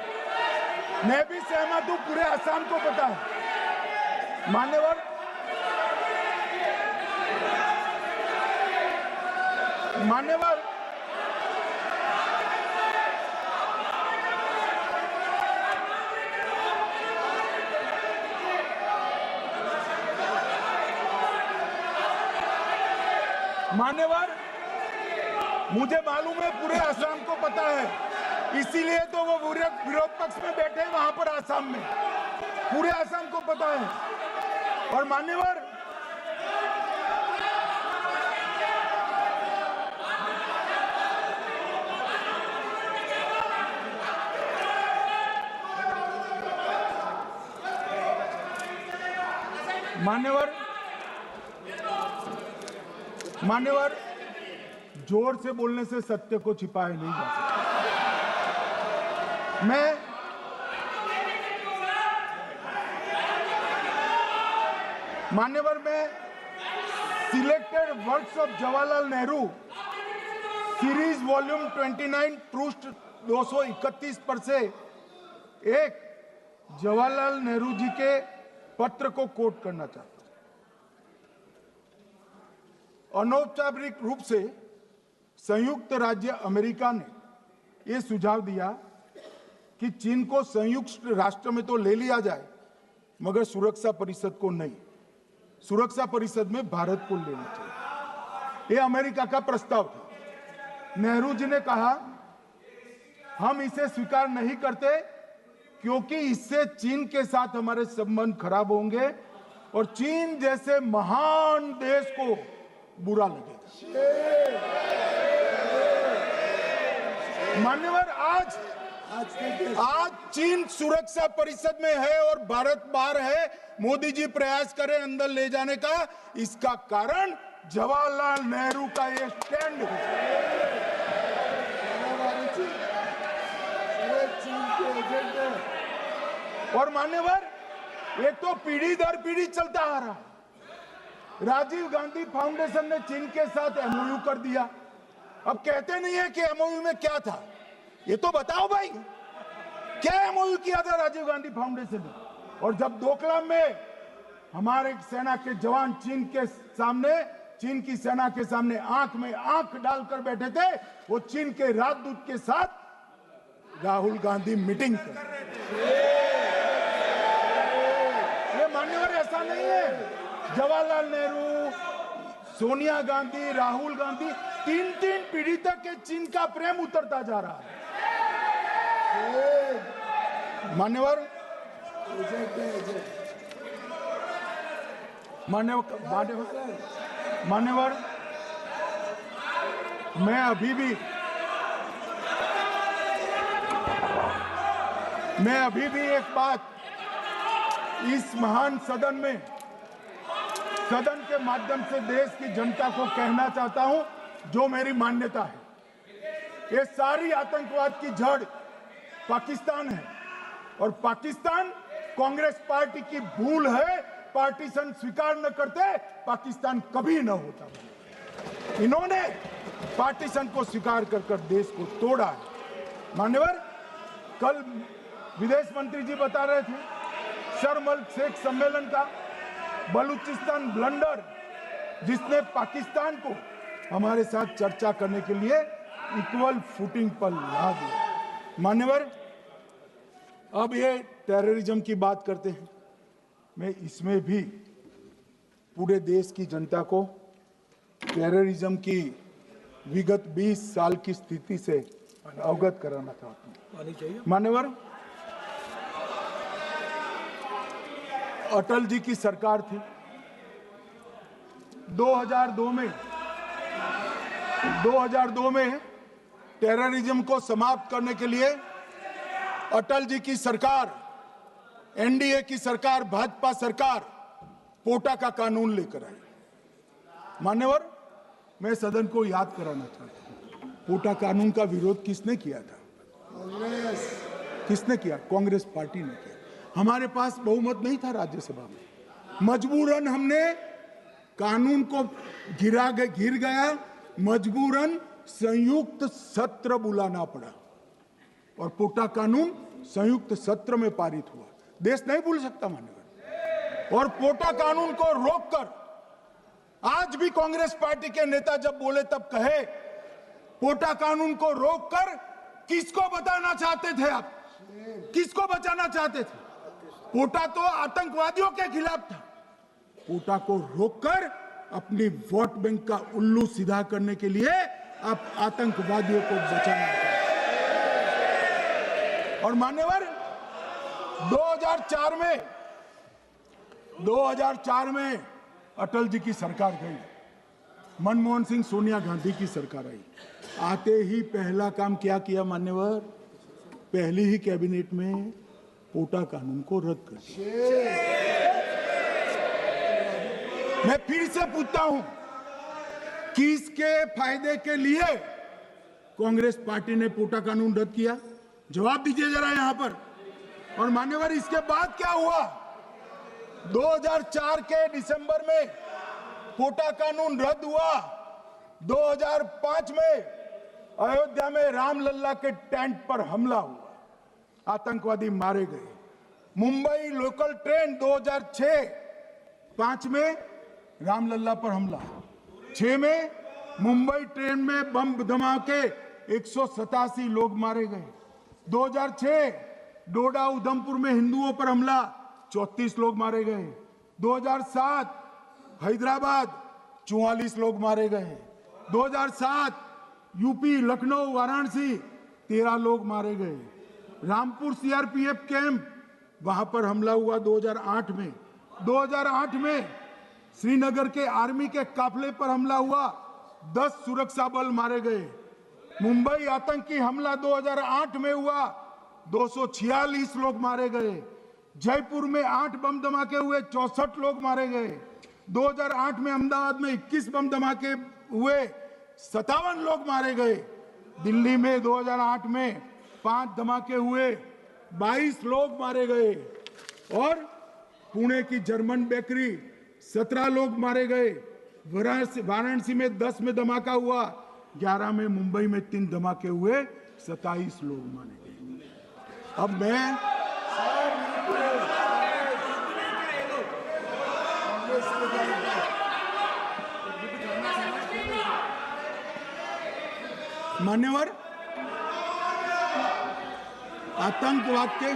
मैं भी सहमत हूं, पूरे आसाम को पता है। मान्यवर, मान्यवर, मान्यवर, मुझे मालूम है पूरे आसाम को पता है, इसीलिए तो वो विरोध पक्ष में बैठे हैं वहां पर आसाम में, पूरे आसाम को पता है। और मान्यवर, मान्यवर, मान्यवर, जोर से बोलने से सत्य को छिपाया नहीं जा सकता। मान्यवर, मैं selected works of Jawaharlal Nehru series volume 29 पृष्ठ 231 पर से एक जवाहरलाल नेहरू जी के पत्र को कोट करना चाहता हूं। अनौपचारिक रूप से संयुक्त राज्य अमेरिका ने यह सुझाव दिया कि चीन को संयुक्त राष्ट्र में तो ले लिया जाए, मगर सुरक्षा परिषद को नहीं, सुरक्षा परिषद में भारत को लेना चाहिए। यह अमेरिका का प्रस्ताव था। नेहरू जी ने कहा, हम इसे स्वीकार नहीं करते क्योंकि इससे चीन के साथ हमारे संबंध खराब होंगे और चीन जैसे महान देश को बुरा लगेगा। मान्यवर, आज चीन सुरक्षा परिषद में है और भारत बाहर है। मोदी जी प्रयास करें अंदर ले जाने का, इसका कारण जवाहरलाल नेहरू का ये स्टैंड है। और मान्यवर, ये तो पीढ़ी दर पीढ़ी चलता आ रहा है। राजीव गांधी फाउंडेशन ने चीन के साथ एमओयू कर दिया। अब कहते नहीं है कि एमओयू में क्या था, ये तो बताओ भाई, क्या एमओयू किया था राजीव गांधी फाउंडेशन ने? और जब डोकलाम में हमारे सेना के जवान चीन की सेना के सामने आंख में आंख डालकर बैठे थे, वो चीन के राजदूत के साथ राहुल गांधी मीटिंग कर रहे थे। ये मान्यवर ऐसा नहीं है। जवाहरलाल नेहरू, सोनिया गांधी, राहुल गांधी, तीन पीढ़ी तक के चीन का प्रेम उतरता जा रहा है। मान्यवर मैं अभी भी एक बात इस महान सदन के माध्यम से देश की जनता को कहना चाहता हूं, जो मेरी मान्यता है। ये सारी आतंकवाद की जड़ पाकिस्तान है और पाकिस्तान कांग्रेस पार्टी की भूल है। पार्टीशन स्वीकार न करते, पाकिस्तान कभी न होता। इन्होंने पार्टीशन को स्वीकार कर देश को तोड़ा है। मान्यवर, कल विदेश मंत्री जी बता रहे थे शर्म अल शेख सम्मेलन का बलूचिस्तान ब्लंडर, जिसने पाकिस्तान को हमारे साथ चर्चा करने के लिए इक्वल फुटिंग पर ला दिया। मान्यवर, अब ये टेररिज्म की बात करते हैं। मैं इसमें भी पूरे देश की जनता को टेररिज्म की विगत 20 साल की स्थिति से अवगत कराना चाहता हूं। मान्यवर, अटल जी की सरकार थी। 2002 में टेररिज्म को समाप्त करने के लिए अटल जी की सरकार, एनडीए की सरकार, भाजपा सरकार पोटा का कानून लेकर आई। मान्यवर, मैं सदन को याद कराना चाहता हूं, पोटा कानून का विरोध किसने किया था? किसने किया? कांग्रेस पार्टी ने किया। हमारे पास बहुमत नहीं था राज्यसभा में। मजबूरन हमने कानून को गिर गया, मजबूरन संयुक्त सत्र बुलाना पड़ा और पोटा कानून संयुक्त सत्र में पारित हुआ। देश नहीं भूल सकता मान्यवर। और पोटा कानून को रोककर आज भी कांग्रेस पार्टी के नेता जब बोले तब कहे, पोटा कानून को रोककर किसको बताना चाहते थे आप? किसको बचाना चाहते थे? पोटा तो आतंकवादियों के खिलाफ था। पोटा को रोककर अपनी वोट बैंक का उल्लू सीधा करने के लिए आप आतंकवादियों को बचाना चाहते। और मान्यवर, 2004 में अटल जी की सरकार गई, मनमोहन सिंह, सोनिया गांधी की सरकार आई। आते ही पहला काम क्या किया मान्यवर? पहली ही कैबिनेट में पोटा कानून को रद्द कर दिया। मैं फिर से पूछता हूं, किसके फायदे के लिए कांग्रेस पार्टी ने पोटा कानून रद्द किया? जवाब दीजिए जरा यहां पर। और मान्यवर, इसके बाद क्या हुआ? 2004 के दिसंबर में पोटा कानून रद्द हुआ। 2005 में अयोध्या में रामलल्ला के टेंट पर हमला हुआ, आतंकवादी मारे गए। मुंबई लोकल ट्रेन 2005 में रामलल्ला पर हमला, 6 में मुंबई ट्रेन में बम धमाके 187 लोग मारे गए। 2006 डोडा उधमपुर में हिंदुओं पर हमला, 34 लोग मारे गए। 2007 हैदराबाद 44 लोग मारे गए। 2007 यूपी लखनऊ वाराणसी 13 लोग मारे गए। रामपुर सीआरपीएफ कैंप, वहां पर हमला हुआ 2008 में। 2008 में श्रीनगर के आर्मी के काफिले पर हमला हुआ, 10 सुरक्षा बल मारे गए। मुंबई आतंकी हमला 2008 में हुआ, 246 लोग मारे गए। जयपुर में 8 बम धमाके हुए, 64 लोग मारे गए। 2008 में अहमदाबाद में 21 बम धमाके हुए, 57 लोग मारे गए। दिल्ली में 2008 में 5 धमाके हुए, 22 लोग मारे गए। और पुणे की जर्मन बेकरी 17 लोग मारे गए। वाराणसी में 10 में धमाका हुआ, 11 में मुंबई में 3 धमाके हुए, 27 लोग मारे गए। अब मैं मान्यवर, आतंकवाद के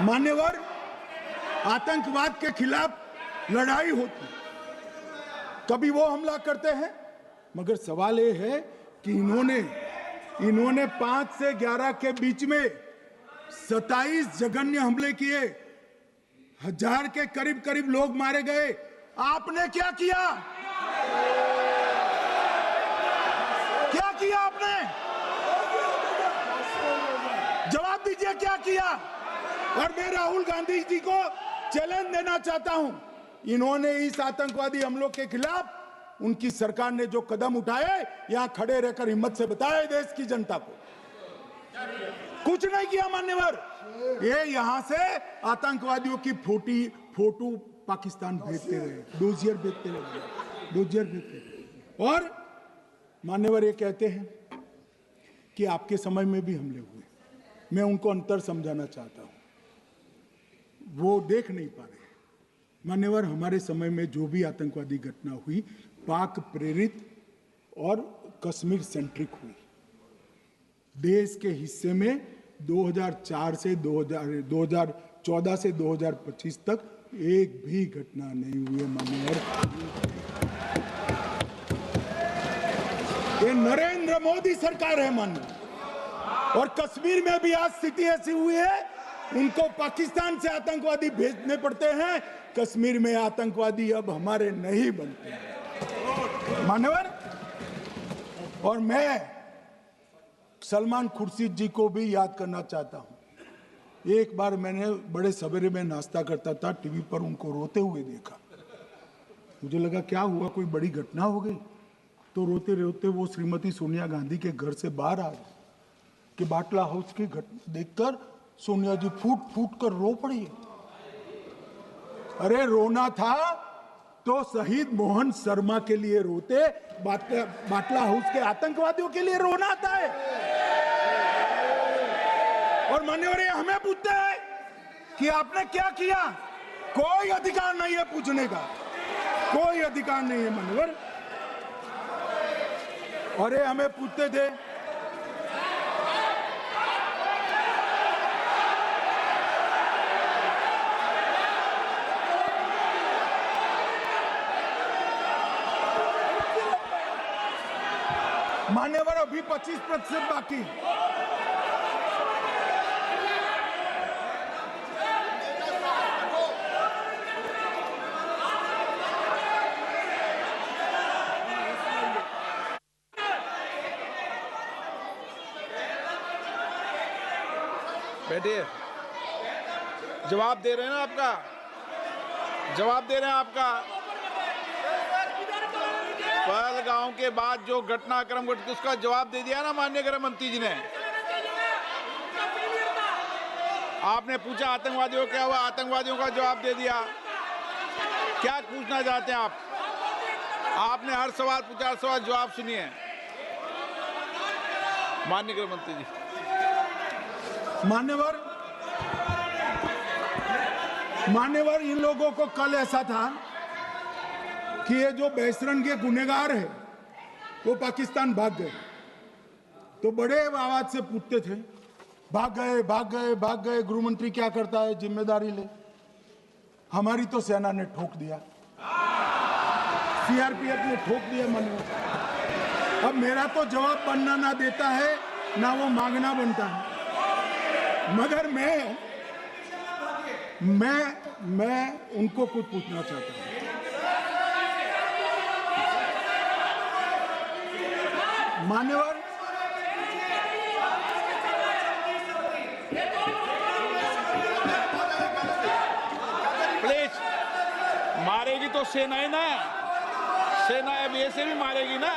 मान्यवर आतंकवाद के खिलाफ लड़ाई होती, कभी वो हमला करते हैं, मगर सवाल ये है कि इन्होंने 5 से 11 के बीच में 27 जघन्य हमले किए, 1000 के करीब करीब लोग मारे गए। आपने क्या किया? क्या किया आपने? जवाब दीजिए, क्या किया? और मैं राहुल गांधी जी को चैलेंज देना चाहता हूं, इन्होंने इस आतंकवादी हमलों के खिलाफ उनकी सरकार ने जो कदम उठाए, यहां खड़े रहकर हिम्मत से बताए देश की जनता को, कुछ नहीं किया मान्यवर। ये यहां से आतंकवादियों की फोटो पाकिस्तान भेजते रहे, डोजियर भेजते रहे। और मान्यवर ये कहते हैं कि आपके समय में भी हमले हुए, मैं उनको अंतर समझाना चाहता हूं, वो देख नहीं पा रहे। मान्यवर, हमारे समय में जो भी आतंकवादी घटना हुई, पाक प्रेरित और कश्मीर सेंट्रिक हुई। देश के हिस्से में 2004 से 2014 से 2025 तक एक भी घटना नहीं हुई है मान्यवर। ये नरेंद्र मोदी सरकार है मान्यवर। और कश्मीर में भी आज स्थिति ऐसी हुई है, उनको पाकिस्तान से आतंकवादी भेजने पड़ते हैं। कश्मीर में आतंकवादी अब हमारे नहीं बनते हैं मान्यवर। और मैं सलमान खुर्शीद जी को भी याद करना चाहता हूं। एक बार मैंने बड़े सवेरे में नाश्ता करता था, टीवी पर उनको रोते हुए देखा। मुझे लगा क्या हुआ, कोई बड़ी घटना हो गई। तो रोते रोते वो श्रीमती सोनिया गांधी के घर से बाहर आ गए कि बाटला हाउस की घटना देखकर सोनिया जी फूट फूट कर रो पड़ी। अरे रोना था तो शहीद मोहन शर्मा के लिए रोते, बाटला हाउस के आतंकवादियों के लिए रोना आता है। और मान्यवर, ये हमें पूछते हैं कि आपने क्या किया। कोई अधिकार नहीं है पूछने का, कोई अधिकार नहीं है मान्यवर। और ये हमें पूछते थे मान्यवर, अभी 25% बाकी। बैठिए, जवाब दे रहे हैं ना आपका, जवाब दे रहे हैं आपका। पहलगांव के बाद जो घटनाक्रम घटित, उसका जवाब दे दिया ना माननीय गृह मंत्री जी ने। आपने पूछा आतंकवादियों क्या हुआ, आतंकवादियों का जवाब दे दिया। क्या पूछना चाहते हैं आप? आपने हर सवाल पूछा, हर सवाल जवाब सुनिए माननीय गृह मंत्री जी। मान्यवर, इन लोगों को कल ऐसा था कि ये जो बेसरन के गुनहगार है वो पाकिस्तान भाग गए। तो बड़े आवाज से पूछते थे, भाग गए भाग गए भाग गए, गृह मंत्री क्या करता है, जिम्मेदारी ले। हमारी तो सेना ने ठोक दिया, सीआरपीएफ ने ठोक दिया मान्यवर। अब मेरा तो जवाब बनना ना देता है, ना वो मांगना बनता है। मगर मैं उनको कुछ पूछना चाहता हूं। मान्यवर, प्लीज, मारेगी तो सेना है ना, सेना अब ऐसे भी मारेगी ना।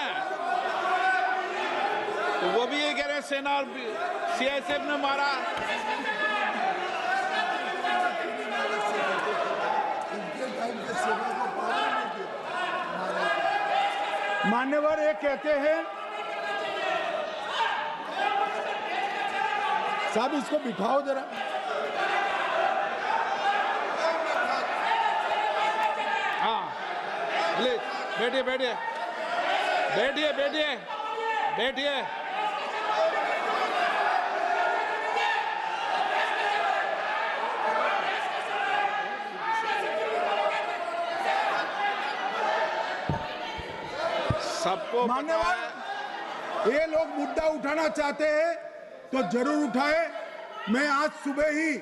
तो वो भी ये कह रहे हैं सेना और सीआईएसएफ ने मारा। मान्यवर, ये कहते हैं साहब इसको बिठाओ जरा। बैठिए बैठिए बैठिए बैठिए बैठिए। सबको पता है। मान्यवर, ये लोग मुद्दा उठाना चाहते हैं तो जरूर उठाए। मैं आज सुबह ही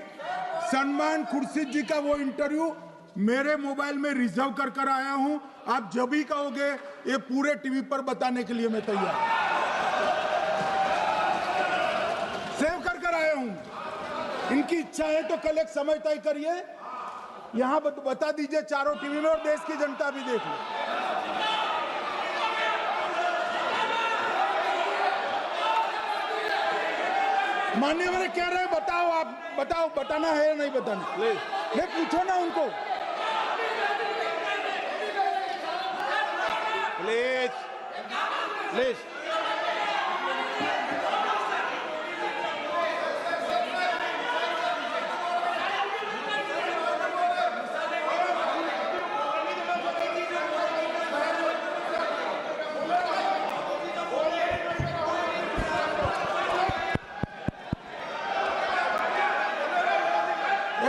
सलमान खुर्शीद जी का वो इंटरव्यू मेरे मोबाइल में रिजर्व कर आया हूं। आप जब भी कहोगे ये पूरे टीवी पर बताने के लिए मैं तैयार हूं। सेव कर आया हूं। इनकी इच्छा है तो कल एक समय तय करिए, यहां बता दीजिए चारों टीवी में, और देश की जनता भी देख ले। मान्यवर कह रहे हैं बताओ, आप बताओ, बताना है या नहीं बताना? ले पूछो ना उनको। Please please.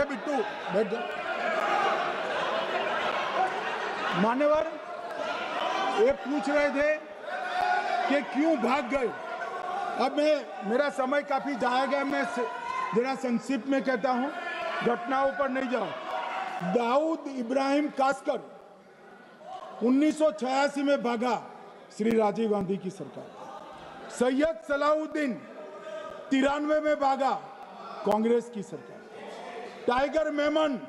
बिट्टू बैठ जा। मान्यवर ये पूछ रहे थे कि क्यों भाग गए। अब मेरा समय काफी जाएगा, मैं जरा संक्षिप्त में कहता हूं, घटनाओं पर नहीं जाऊं। दाऊद इब्राहिम कासकर 1986 में भागा, श्री राजीव गांधी की सरकार। सैयद सलाउद्दीन 93 में भागा, कांग्रेस की सरकार। टाइगर मेमन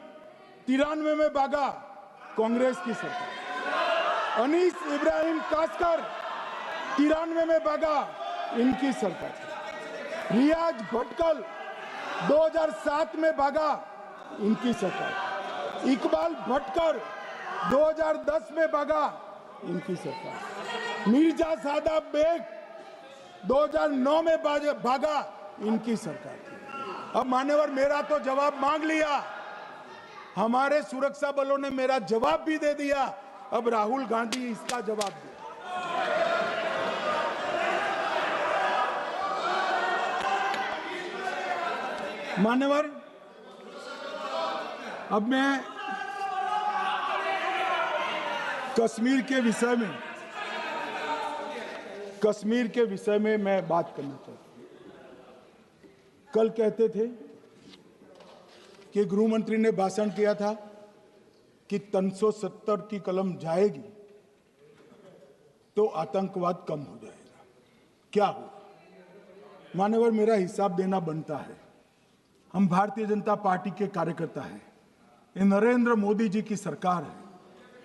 93 में भागा, कांग्रेस की सरकार। अनीस इब्राहिम कासकर 93 में भागा, इनकी सरकार। रियाज भटकल 2007 में भागा, इनकी सरकार। इकबाल भटकर 2010 में भागा, इनकी सरकार। मिर्जा सादाब बेग 2009 में भागा, इनकी सरकार। अब मान्यवर मेरा तो जवाब मांग लिया, हमारे सुरक्षा बलों ने मेरा जवाब भी दे दिया, अब राहुल गांधी इसका जवाब दे। मान्यवर अब मैं कश्मीर के विषय में मैं बात करना चाहता हूं। कल कहते थे कि गृह मंत्री ने भाषण किया था कि 370 की कलम जाएगी तो आतंकवाद कम हो जाएगा। क्या हुआ? मान्यवर मेरा हिसाब देना बनता है। हम भारतीय जनता पार्टी के कार्यकर्ता हैं, ये नरेंद्र मोदी जी की सरकार है,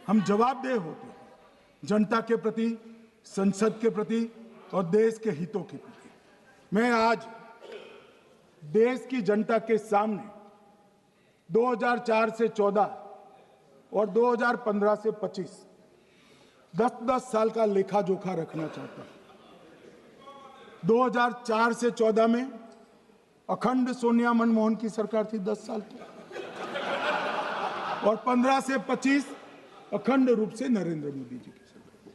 हम जवाबदेह होते हैं जनता के प्रति, संसद के प्रति और देश के हितों के प्रति। मैं आज देश की जनता के सामने 2004 से 14 और 2015 से 25 10-10 साल का लेखा जोखा रखना चाहता हूं। 2004 से 14 में अखंड सोनिया मनमोहन की सरकार थी 10 साल की, और 15 से 25 अखंड रूप से नरेंद्र मोदी जी की सरकार।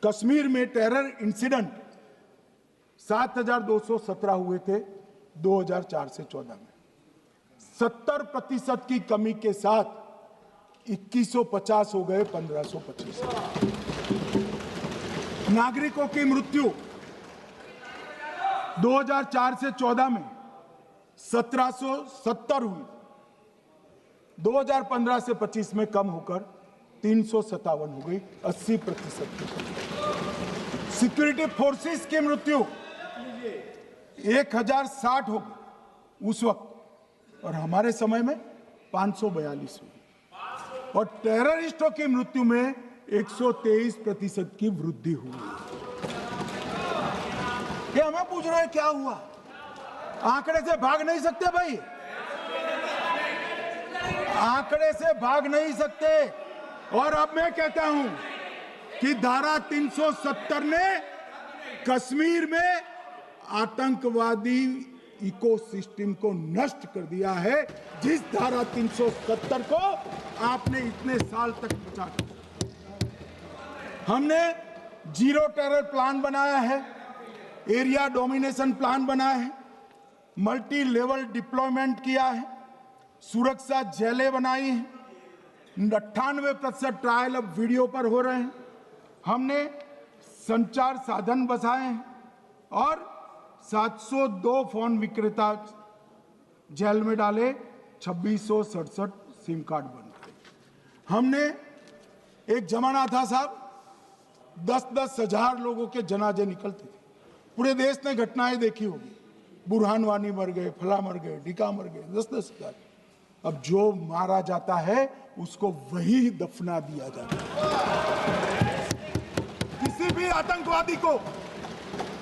कश्मीर में टेरर इंसिडेंट 7,217 हुए थे 2004 से 14 में। 70% की कमी के साथ 2150 हो गए 1525। नागरिकों की मृत्यु 2004 से 14 में 1770 हुई, 2015 से 25 में कम होकर 357 हो गई, 80%। सिक्योरिटी फोर्सेस की मृत्यु 1060 हो गई उस वक्त, और हमारे समय में 542 हुई, और टेररिस्टों की मृत्यु में 123% की वृद्धि हुई। ये हमें पूछ रहे हैं क्या हुआ? आंकड़े से भाग नहीं सकते भाई, आंकड़े से भाग नहीं सकते। और अब मैं कहता हूं कि धारा 370 ने कश्मीर में आतंकवादी इकोसिस्टम को नष्ट कर दिया है, जिस धारा 370 को आपने इतने साल तक बचा। हमने जीरो टेरर प्लान बनाया है, एरिया डोमिनेशन प्लान बनाया है, मल्टी लेवल डिप्लॉयमेंट किया है, सुरक्षा जेलें बनाई हैं, 98% ट्रायल अब वीडियो पर हो रहे हैं। हमने संचार साधन बसाए हैं और 702 फोन विक्रेता जेल में डाले, 2667 सिम कार्ड बंद किए। हमने एक जमाना था साहब, 10-10 हजार लोगों के जनाजे निकलते थे। पूरे देश ने घटनाएं देखी होगी, बुरहान वानी मर गए, फला मर गए, ढिका मर गए, 10-10 हजार। अब जो मारा जाता है उसको वही दफना दिया जाता है। किसी भी आतंकवादी को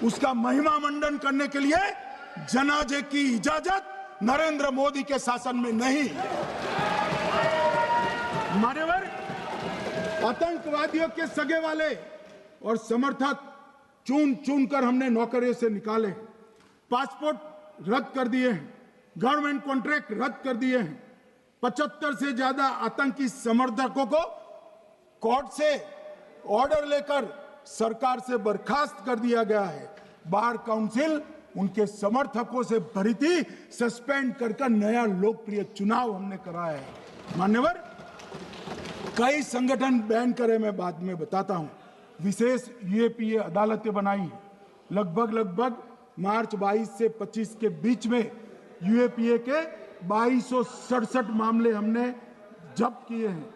उसका महिमा मंडन करने के लिए जनाजे की इजाजत नरेंद्र मोदी के शासन में नहीं। मान्यवर, आतंकवादियों के सगे वाले और समर्थक चुन चुन कर हमने नौकरियों से निकाले, पासपोर्ट रद्द कर दिए हैं, गवर्नमेंट कॉन्ट्रैक्ट रद्द कर दिए हैं, 75 से ज्यादा आतंकी समर्थकों को कोर्ट से ऑर्डर लेकर सरकार से बर्खास्त कर दिया गया है। बार काउंसिल उनके समर्थकों से भरी थी, सस्पेंड कर नया लोकप्रिय चुनाव हमने कराया है। मान्यवर, कई संगठन बैन करे, मैं बाद में बताता हूं। विशेष यूएपीए अदालतें बनाई हैं, लगभग मार्च 22 से 25 के बीच में यूएपीए के 2267 मामले हमने जब्त किए हैं,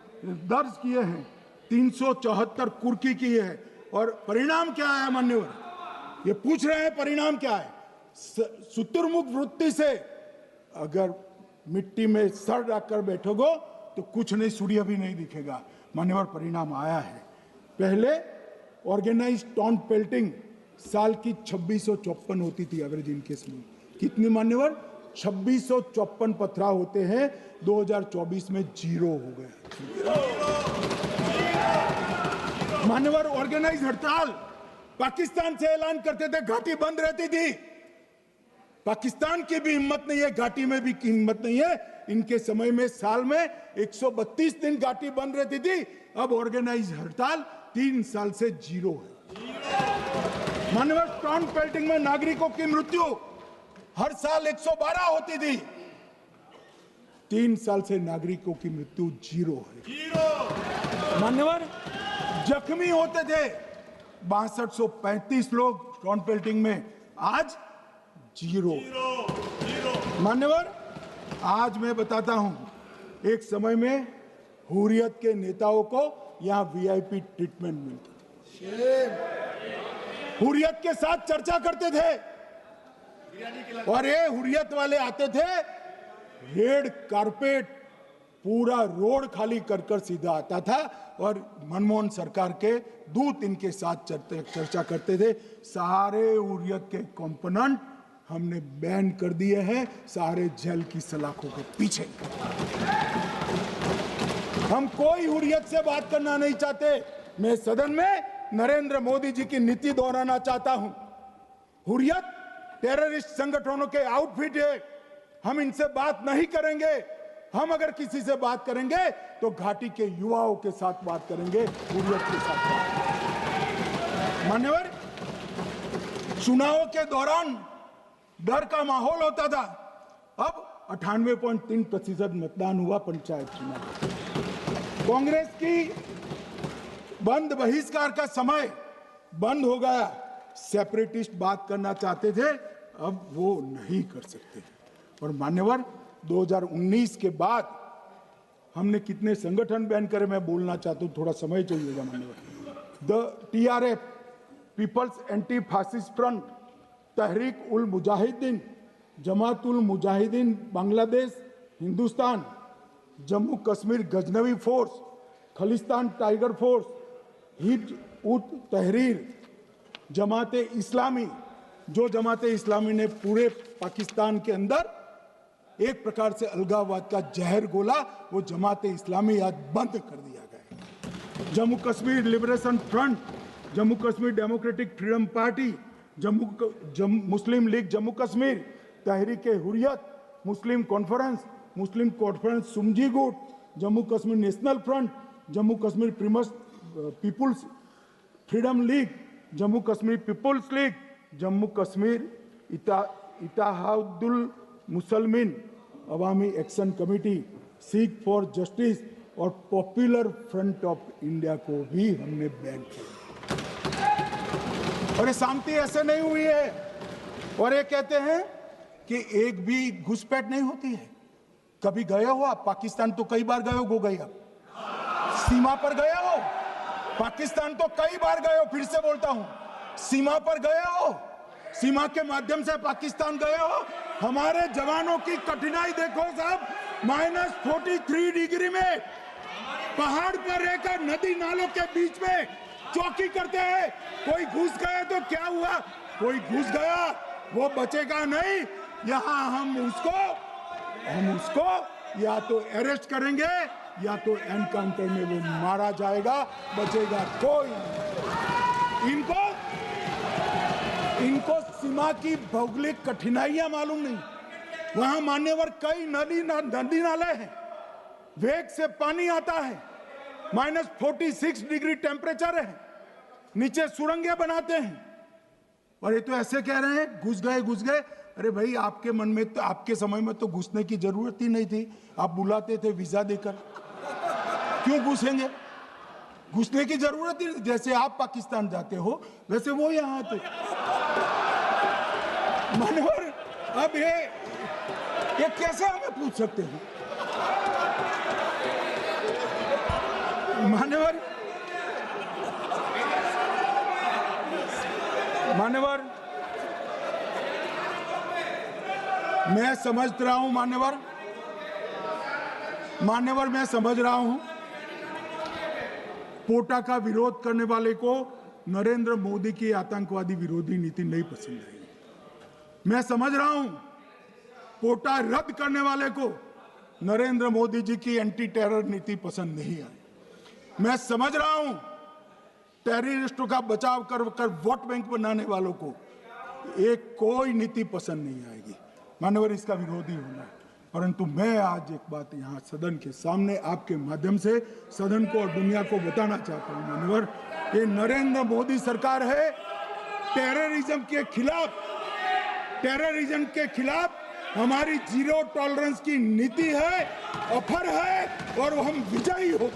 दर्ज किए हैं, 374 कुर्की की है। और परिणाम क्या है मान्यवर? ये पूछ रहे हैं परिणाम क्या है? शुतुरमुख वृत्ति से अगर मिट्टी में सर रखकर बैठोगे तो कुछ नहीं, सूर्य भी नहीं दिखेगा। मान्यवर, परिणाम आया है। पहले ऑर्गेनाइज टॉन्ट पेल्टिंग साल की 2654 होती थी एवरेज इनकेस में। कितनी मान्यवर? 2654 पथराव होते हैं। 2024 में 0 हो गया। मान्यवर, ऑर्गेनाइज हड़ताल पाकिस्तान से ऐलान करते थे, घाटी बंद रहती थी। पाकिस्तान की भी हिम्मत नहीं है, घाटी में भी हिम्मत नहीं है। इनके समय में साल में 132 दिन घाटी बंद रहती थी। अब ऑर्गेनाइज हड़ताल 3 साल से 0 है। मान्यवर, टॉन्ट पेल्टिंग में नागरिकों की मृत्यु हर साल 112 होती थी। 3 साल से नागरिकों की मृत्यु 0 है। मान्यवर, जख्मी होते थे 6235 लोग टॉन्ट पेल्टिंग में, आज 0। मान्यवर, आज मैं बताता हूं, एक समय में हुर्रियत के नेताओं को यहां वीआईपी ट्रीटमेंट मिलता था। हुर्रियत के साथ चर्चा करते थे और ये हुर्रियत वाले आते थे, रेड कारपेट पूरा रोड खाली कर सीधा आता था और मनमोहन सरकार के दूत इनके साथ चर्चा करते थे। सारे हुर्रियत के कंपोनेंट हमने बैन कर दिए हैं, सारे जेल की सलाखों के पीछे। हम कोई हुर्रियत से बात करना नहीं चाहते। मैं सदन में नरेंद्र मोदी जी की नीति दोहराना चाहता हूं। हुर्रियत टेररिस्ट संगठनों के आउटफिट है, हम इनसे बात नहीं करेंगे। हम अगर किसी से बात करेंगे तो घाटी के युवाओं के साथ बात करेंगे, हुर्रियत के साथ बात। मान्यवर, चुनाव के दौरान डर का माहौल होता था, अब 98.3% मतदान हुआ पंचायत चुनाव। कांग्रेस की बंद बहिष्कार का समय बंद हो गया। सेपरेटिस्ट बात करना चाहते थे, अब वो नहीं कर सकते। और मान्यवर, 2019 के बाद हमने कितने संगठन बैन करे, मैं बोलना चाहता हूं, थोड़ा समय चाहिएगा मान्यवर। The TRF, people's anti fascist front, Tehreek ul Mujahideen, Jamaat ul Mujahideen Bangladesh Hindustan, Jammu Kashmir Ghaznavi force, Khalistan tiger force, Hizb ut Tahrir, जमाते इस्लामी, जो जमाते इस्लामी ने पूरे पाकिस्तान के अंदर एक प्रकार से अलगाववाद का जहर घोला, वो जमाते इस्लामी आज बंद कर दिया गया। Jammu Kashmir Liberation Front, Jammu Kashmir Democratic Freedom Party, Muslim League Jammu Kashmir, Tehreek Hurriyat, Muslim Conference Sumji गुट, Jammu Kashmir National Front, Jammu Kashmir Peoples Freedom League, Jammu Kashmir Peoples League, Jammu Kashmir Ittehadul Muslimeen Awami Action Committee, Sikhs For Justice और पॉपुलर फ्रंट ऑफ इंडिया को भी हमने बैन किया। और ये शांति ऐसे नहीं हुई है। और ये कहते हैं कि एक भी घुसपैठ नहीं होती है। कभी गए हो आप पाकिस्तान? तो कई बार गए हो गए, सीमा पर गए हो? पाकिस्तान तो कई बार गए हो, फिर से बोलता हूं, सीमा पर गए हो, सीमा के माध्यम से पाकिस्तान गए हो। हमारे जवानों की कठिनाई देखो साहब, -43 डिग्री में पहाड़ पर रहकर नदी नालों के बीच में चौकी करते हैं। कोई घुस गए तो क्या हुआ? कोई घुस गया वो बचेगा नहीं। यहां हम उसको या तो अरेस्ट करेंगे या तो एनकाउंटर में वो मारा जाएगा, बचेगा कोई। इनको सीमा की भौगोलिक कठिनाइयां मालूम नहीं। वहां मान्यवर कई नदी नाले हैं, वेग से पानी आता है, -46 डिग्री टेम्परेचर है, नीचे सुरंगें बनाते हैं। और ये तो ऐसे कह रहे हैं घुस गए। अरे भाई, आपके मन में तो, आपके समय में तो घुसने की जरूरत ही नहीं थी। आप बुलाते थे वीजा देकर, क्यों घुसेंगे? घुसने की जरूरत ही नहीं। जैसे आप पाकिस्तान जाते हो वैसे वो यहाँ आते। मान्यवर, अब ये कैसे हमें पूछ सकते हैं? मान्यवर, मैं समझ रहा हूं, मान्यवर मैं समझ रहा हूं, पोटा का विरोध करने वाले को नरेंद्र मोदी की आतंकवादी विरोधी नीति नहीं पसंद आई। मैं समझ रहा हूं, पोटा रद्द करने वाले को नरेंद्र मोदी जी की एंटी टेरर नीति पसंद नहीं आई। मैं समझ रहा हूं, टेररिस्टों का बचाव कर वोट बैंक बनाने वालों को कोई नीति पसंद नहीं आएगी। मानवर, इसका विरोधी होना है। परंतु मैं आज एक बात यहाँ सदन के सामने आपके माध्यम से सदन को और दुनिया को बताना चाहता हूँ। मानवर, ये नरेंद्र मोदी सरकार है, टेररिज्म के खिलाफ हमारी जीरो टॉलरेंस की नीति है, ऑफर है, और हम विजयी हो।